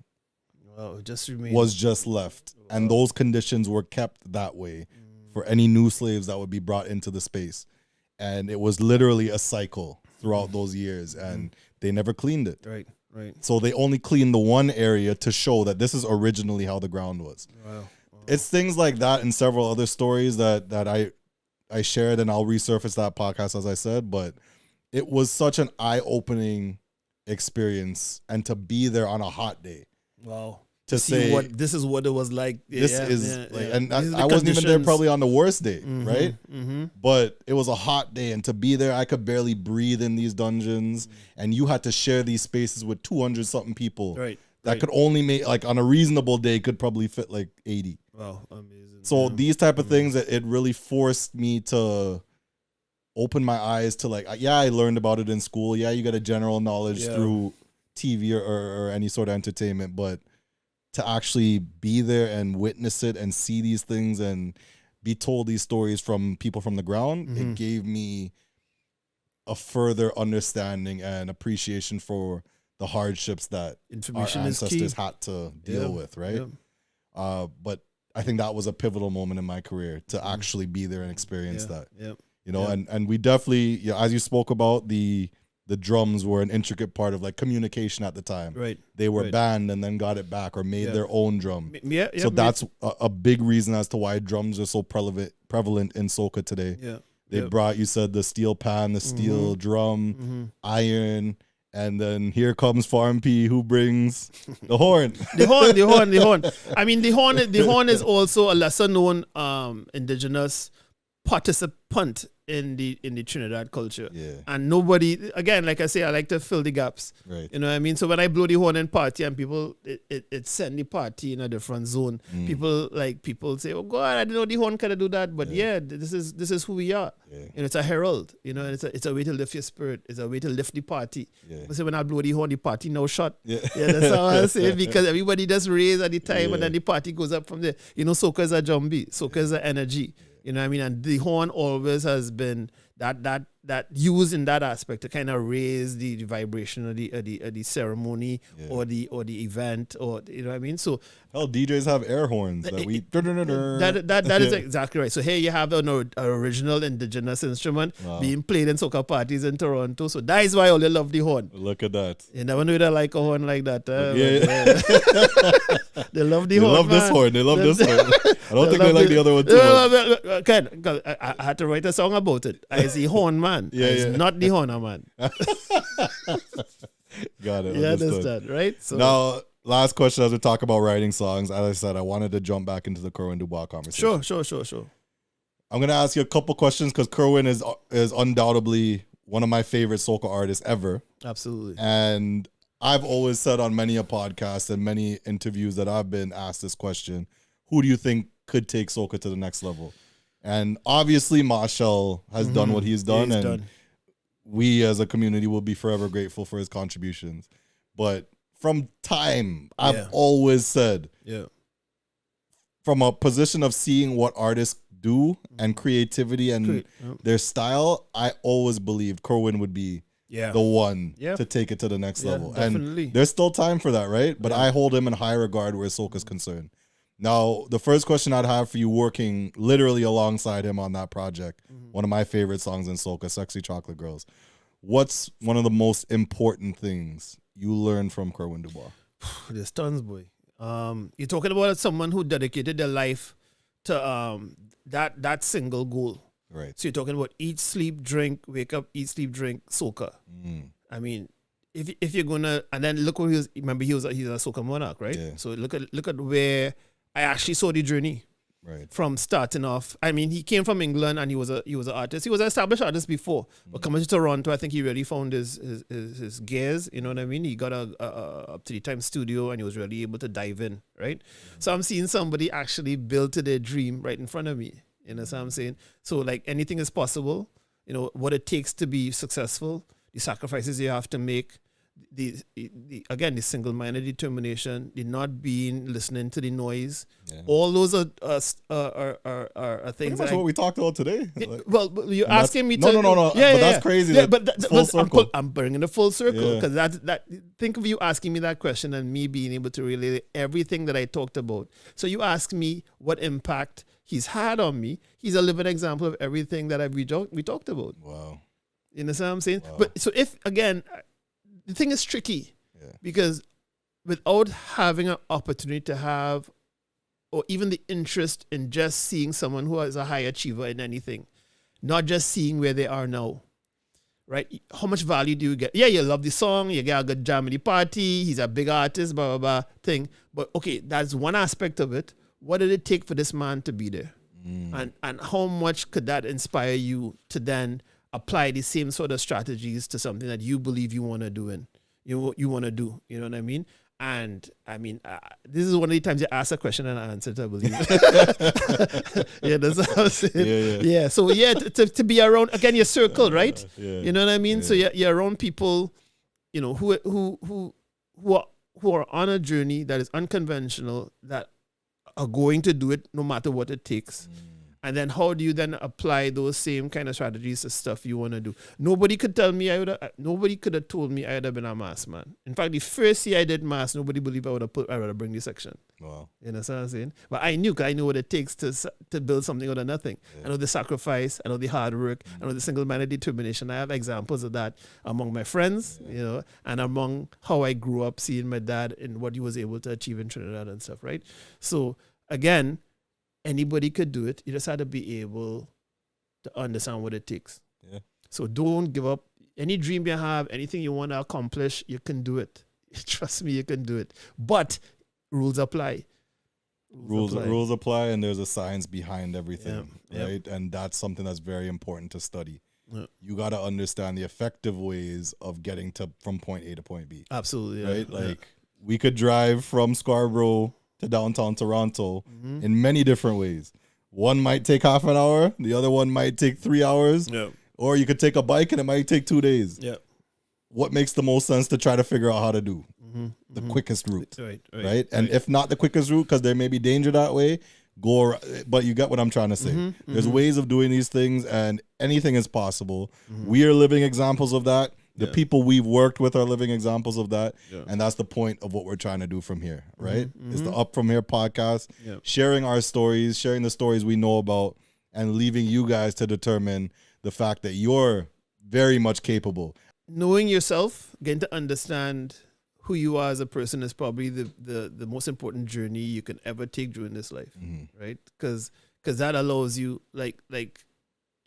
S2: was just left. And those conditions were kept that way for any new slaves that would be brought into the space. And it was literally a cycle throughout those years, and they never cleaned it.
S1: Right.
S2: So they only cleaned the one area to show that this is originally how the ground was. It's things like that and several other stories that I shared, and I'll resurface that podcast, as I said, but it was such an eye-opening experience, and to be there on a hot day.
S1: Wow.
S2: To
S1: see
S2: say
S1: this is what it was like.
S2: And I wasn't even there probably on the worst day, right? But it was a hot day, and to be there, I could barely breathe in these dungeons, and you had to share these spaces with 200 something people. That could only make, like, on a reasonable day, could probably fit like 80.
S1: Wow, amazing.
S2: So these type of things, that it really forced me to open my eyes to, like, yeah, I learned about it in school. Yeah, you got a general knowledge through TV or any sort of entertainment, but to actually be there and witness it and see these things and be told these stories from people from the ground, it gave me a further understanding and appreciation for the hardships that our ancestors had to deal with, right? But I think that was a pivotal moment in my career to actually be there and experience that. You know, and we definitely, you know, as you spoke about, the drums were an intricate part of, like, communication at the time. They were banned and then got it back or made their own drum. So that's a big reason as to why drums are so prevalent in soca today. They brought, you said, the steel pan, the steel drum, iron, And then here comes Farm P, who brings the horn.
S1: The horn. I mean, the horn is also a lesser known indigenous participant in the Trinidad culture.
S2: Yeah.
S1: And nobody, again, like I say, I like to fill the gaps.
S2: Right.
S1: You know what I mean? So when I blow the horn in party and people, it send the party in a different zone. People say, oh God, I didn't know the horn could do that. But yeah, this is who we are. Yeah. You know, it's a herald. You know, it's a way to lift your spirit. It's a way to lift the party. Yeah. So when I blow the horn, the party no shot. Yeah, that's how I say it, because everybody just raise at the time and then the party goes up from there. You know, soca is a jumbie. Soca is a energy. You know what I mean? And the horn always has been that used in that aspect to kind of raise the vibration of the ceremony or the event, or you know what I mean? So
S2: DJs have air horns that we
S1: that is exactly right. So here you have an original indigenous instrument being played in soca parties in Toronto. So that is why I only love the horn.
S2: Look at that.
S1: You never knew that like a horn like that. They love the horn.
S2: They love this horn. They love this horn. I don't think they like the other one too.
S1: I had to write a song about it. I see horn man. It's not the horner man.
S2: Got it.
S1: You understand, right? So
S2: now, last question as we talk about writing songs. As I said, I wanted to jump back into the Kerwin Du Bois conversation.
S1: Sure.
S2: I'm gonna ask you a couple questions because Kerwin is undoubtedly one of my favorite soca artists ever.
S1: Absolutely.
S2: And I've always said on many a podcast and many interviews that I've been asked this question: who do you think could take soca to the next level? And obviously, Marshall has done what he's done, we as a community will be forever grateful for his contributions. But from time, I've always said, from a position of seeing what artists do and creativity and their style, I always believed Kerwin would be the one to take it to the next level.
S1: Definitely.
S2: And there's still time for that, right? But I hold him in high regard where soca is concerned. Now, the first question I'd have for you, working literally alongside him on that project, one of my favorite songs in soca, Sexy Chocolate Girls. What's one of the most important things you learned from Kerwin Du Bois?
S1: There's tons, boy. You're talking about someone who dedicated their life to that single goal.
S2: Right.
S1: So you're talking about eat, sleep, drink, wake up, eat, sleep, drink, soca. I mean, if you're gonna, and then look what he was. Remember, he's a soca monarch, right? Yeah. So look at where I actually saw the journey, right, from starting off. I mean, he came from England and he was an artist. He was an established artist before, but coming to Toronto, I think he really found his gears. You know what I mean? He got a up to the time studio and he was really able to dive in, right? So I'm seeing somebody actually build to their dream right in front of me. You know what I'm saying? So like anything is possible. You know what it takes to be successful, the sacrifices you have to make. The single-minded determination, the not listening to the noise, all those are things.
S2: That's what we talked about today.
S1: Well, you're asking me to.
S2: No. Yeah, but that's crazy.
S1: Yeah, but full circle. I'm bringing the full circle because that. Think of you asking me that question and me being able to relate everything that I talked about. So you ask me what impact he's had on me. He's a living example of everything that we talked about.
S2: Wow.
S1: You know what I'm saying? Wow. But so if again. The thing is tricky because without having an opportunity to have, or even the interest in just seeing someone who is a high achiever in anything, not just seeing where they are now, right? How much value do you get? Yeah, you love the song, you get a good jam at the party, he's a big artist, blah, blah, blah, thing. But okay, that's one aspect of it. What did it take for this man to be there? And how much could that inspire you to then apply the same sort of strategies to something that you believe you want to do and you want to do, you know what I mean? And I mean, this is one of the times you ask a question and I answer it, I believe. That's what I'm saying. Yeah. So to be around, again, your circle, right? You know what I mean? So you're around people, you know, who are on a journey that is unconventional, that are going to do it no matter what it takes. And then how do you then apply those same kind of strategies to stuff you want to do? Nobody could tell me nobody could have told me I would have been a mass man. In fact, the first year I did mass, nobody believed I would have bring this section.
S2: Wow.
S1: You know what I'm saying? But I knew, because I knew what it takes to build something out of nothing. I know the sacrifice, I know the hard work, I know the single-minded determination. I have examples of that among my friends, you know, and among how I grew up seeing my dad and what he was able to achieve in Trinidad and stuff, right? So again, anybody could do it. You just had to be able to understand what it takes. Yeah. So don't give up. any dream you have, anything you want to accomplish, you can do it. Trust me, you can do it. But rules apply.
S2: Rules apply, and there's a science behind everything,
S1: Yeah,
S2: right? And that's something that's very important to study.
S1: Yeah.
S2: You got to understand the effective ways of getting from point A to point B.
S1: Absolutely.
S2: Right? Like we could drive from Scarborough to downtown Toronto in many different ways. One might take half an hour, the other one might take 3 hours.
S1: Yeah.
S2: Or you could take a bike and it might take 2 days.
S1: Yeah.
S2: What makes the most sense to try to figure out how to do? The quickest route. Right? And if not the quickest route, because there may be danger that way, go. But you get what I'm trying to say. There's ways of doing these things, and anything is possible. We are living examples of that. The people we've worked with are living examples of that. And that's the point of what we're trying to do from here, right? It's the Up From Here podcast, sharing our stories, sharing the stories we know about, and leaving you guys to determine the fact that you're very much capable.
S1: Knowing yourself, getting to understand who you are as a person is probably the most important journey you can ever take during this life, right? Because that allows you, like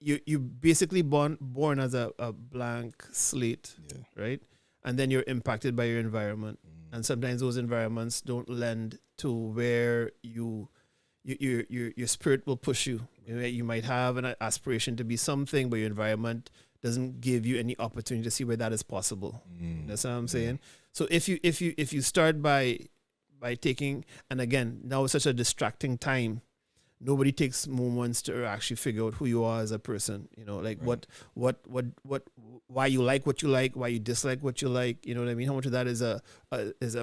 S1: you basically born as a blank slate, right? And then you're impacted by your environment, and sometimes those environments don't lend to where your spirit will push you. You might have an aspiration to be something, but your environment doesn't give you any opportunity to see where that is possible. That's what I'm saying. So if you start by taking, and again, now it's such a distracting time, nobody takes moments to actually figure out who you are as a person. Like why you like what you like, why you dislike what you like. You know what I mean? How much of that is a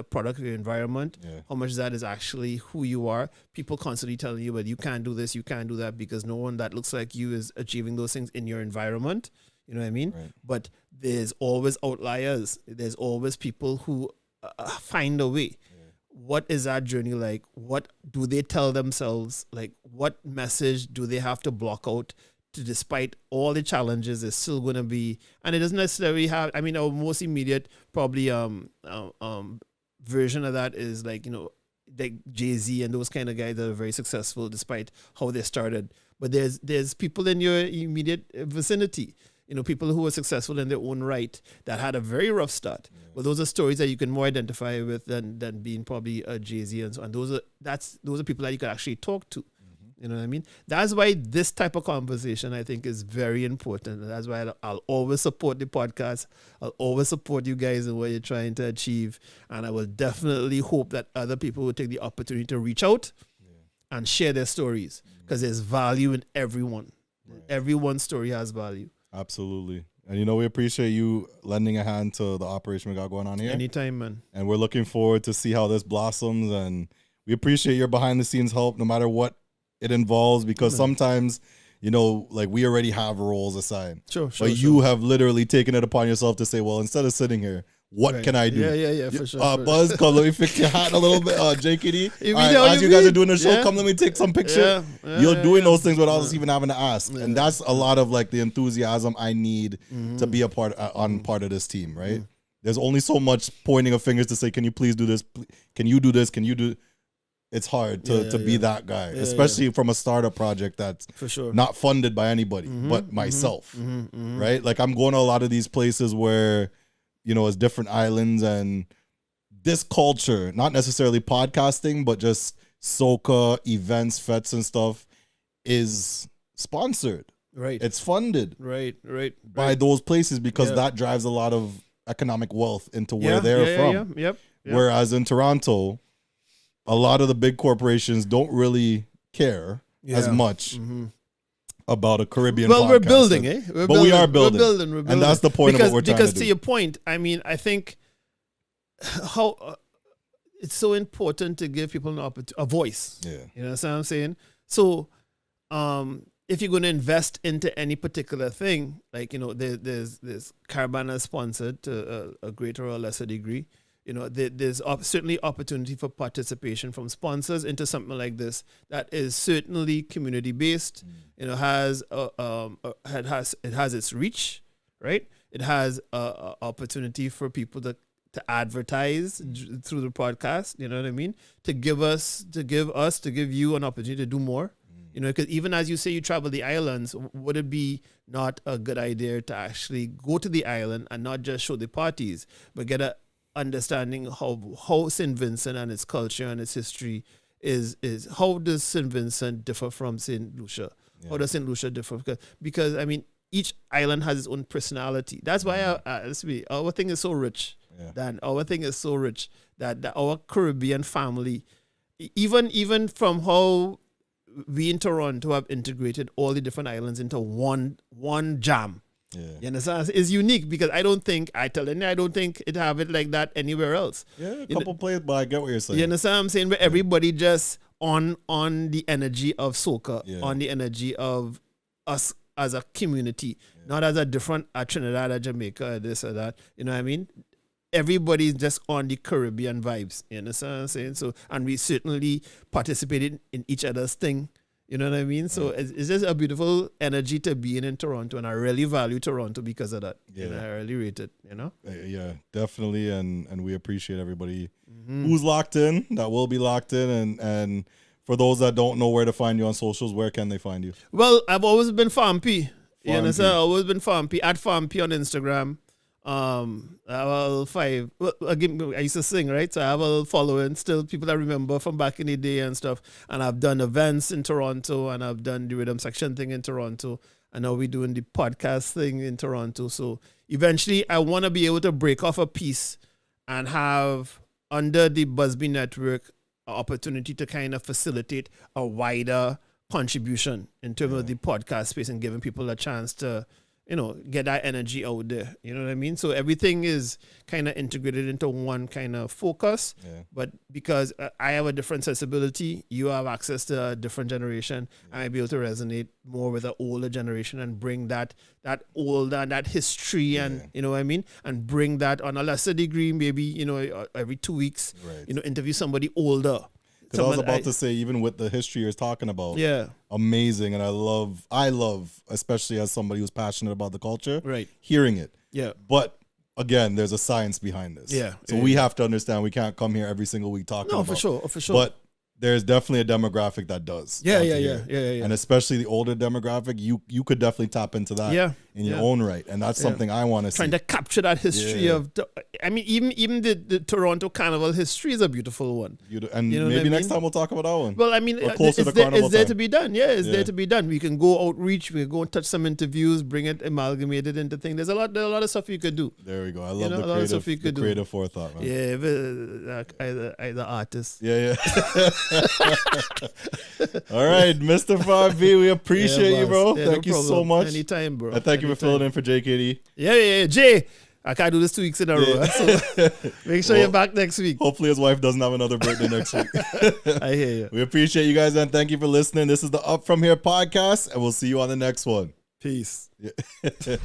S1: product of your environment? How much of that is actually who you are? People constantly telling you, but you can't do this, you can't do that, because no one that looks like you is achieving those things in your environment. You know what I mean? Right. But there's always outliers. There's always people who find a way. What is that journey like? What do they tell themselves? Like, what message do they have to block out to, despite all the challenges, is still going to be, and it doesn't necessarily have, I mean, our most immediate probably version of that is like Jay-Z and those kind of guys that are very successful despite how they started. But there's people in your immediate vicinity, people who were successful in their own right that had a very rough start. But those are stories that you can more identify with than being probably a Jay-Z and so on. Those are people that you can actually talk to. You know what I mean? That's why this type of conversation, I think, is very important. And that's why I'll always support the podcast. I'll always support you guys in what you're trying to achieve. And I will definitely hope that other people will take the opportunity to reach out and share their stories, because there's value in everyone. Everyone's story has value.
S2: Absolutely. And we appreciate you lending a hand to the operation we got going on here.
S1: Anytime, man.
S2: And we're looking forward to see how this blossoms. And we appreciate your behind the scenes help, no matter what it involves, because sometimes, like we already have roles assigned.
S1: Sure.
S2: But you have literally taken it upon yourself to say, well, instead of sitting here, what can I do?
S1: Yeah, for sure.
S2: Buzz, come, let me fix your hat a little bit. JKD, as you guys are doing the show, come, let me take some picture. You're doing those things without us even having to ask. And that's a lot of like the enthusiasm I need to be a part of this team, right? There's only so much pointing of fingers to say, can you please do this? Can you do this? Can you do? It's hard to be that guy, especially from a startup project that's
S1: for sure
S2: not funded by anybody but myself, right? Like I'm going to a lot of these places where, it's different islands, and this culture, not necessarily podcasting, but just Soca, events, fets and stuff, is sponsored.
S1: Right.
S2: It's funded.
S1: Right.
S2: By those places, because that drives a lot of economic wealth into where they're from.
S1: Yep.
S2: Whereas in Toronto, a lot of the big corporations don't really care as much about a Caribbean podcast.
S1: We're building,
S2: We are building. We're building. And that's the point of what we're trying to do.
S1: Because to your point, I mean, I think how it's so important to give people a voice.
S2: Yeah.
S1: You know what I'm saying? So if you're going to invest into any particular thing, like, there's Carabana sponsored to a greater or lesser degree. There's certainly opportunity for participation from sponsors into something like this that is certainly community based. It has its reach, right? It has opportunity for people to advertise through the podcast. You know what I mean? To give you an opportunity to do more. You know, because even as you say you travel the islands, would it be not a good idea to actually go to the island and not just show the parties, but get a understanding how St. Vincent and its culture and its history is how does St. Vincent differ from St. Lucia? Yeah. How does St. Lucia differ? Because I mean, each island has its own personality. That's why our thing is so rich. Yeah. Dan, our thing is so rich that our Caribbean family, even from how we in Toronto have integrated all the different islands into one jam. Yeah. You understand? It's unique because I don't think it have it like that anywhere else.
S2: Yeah, a couple places, but I get what you're saying.
S1: You understand what I'm saying? Where everybody just on the energy of soca, on the energy of us as a community, not as a different Trinidad or Jamaica or this or that. You know what I mean? Everybody's just on the Caribbean vibes. You understand what I'm saying? So, and we certainly participated in each other's thing. You know what I mean? So it's just a beautiful energy to be in Toronto, and I really value Toronto because of that. Yeah. You know, I really rate it, you know?
S2: Yeah, definitely, and we appreciate everybody who's locked in, that will be locked in, and for those that don't know where to find you on socials, where can they find you?
S1: Well, I've always been Farmpy. You understand? I've always been Farmpy, at Farmpy on Instagram. I used to sing, right? So I have a little following still, people that remember from back in the day and stuff. And I've done events in Toronto, and I've done the rhythm section thing in Toronto, and now we're doing the podcast thing in Toronto. So eventually I want to be able to break off a piece and have under the BuzzB network an opportunity to kind of facilitate a wider contribution in terms of the podcast space and giving people a chance to, you know, get that energy out there. You know what I mean? So everything is kind of integrated into one kind of focus. Yeah. But because I have a different sensibility, you have access to a different generation. I might be able to resonate more with the older generation and bring that older, that history and, you know what I mean? And bring that on a lesser degree, maybe, you know, every 2 weeks, you know, interview somebody older.
S2: Because I was about to say, even with the history you're talking about, amazing, and I love, especially as somebody who's passionate about the culture, hearing it. Yeah. But again, there's a science behind this. Yeah. So we have to understand we can't come here every single week talking about.
S1: For sure. But
S2: there's definitely a demographic that does.
S1: Yeah.
S2: And especially the older demographic, you could definitely tap into that in your own right. And that's something I want to see.
S1: Trying to capture that history of, I mean, even the Toronto Carnival history is a beautiful one.
S2: And you know maybe next time we'll talk about that one.
S1: Well, I mean, it's there to be done. Yeah, it's there to be done. We can go outreach, we can go and touch some interviews, bring it amalgamated into things. There's a lot of stuff you could do.
S2: There we go. I love the creative forethought, man.
S1: Yeah, either artists.
S2: Yeah. All right, Mr. 5V, we appreciate you, bro. Thank you so much.
S1: Anytime, bro.
S2: And thank you for filling in for JKD.
S1: Yeah. Jay, I can't do this 2 weeks in a row. So make sure you're back next week.
S2: Hopefully his wife doesn't have another birthday next week.
S1: I hear you.
S2: We appreciate you guys, and thank you for listening. This is the Up From Here podcast, and we'll see you on the next one.
S1: Peace.
S2: Yeah.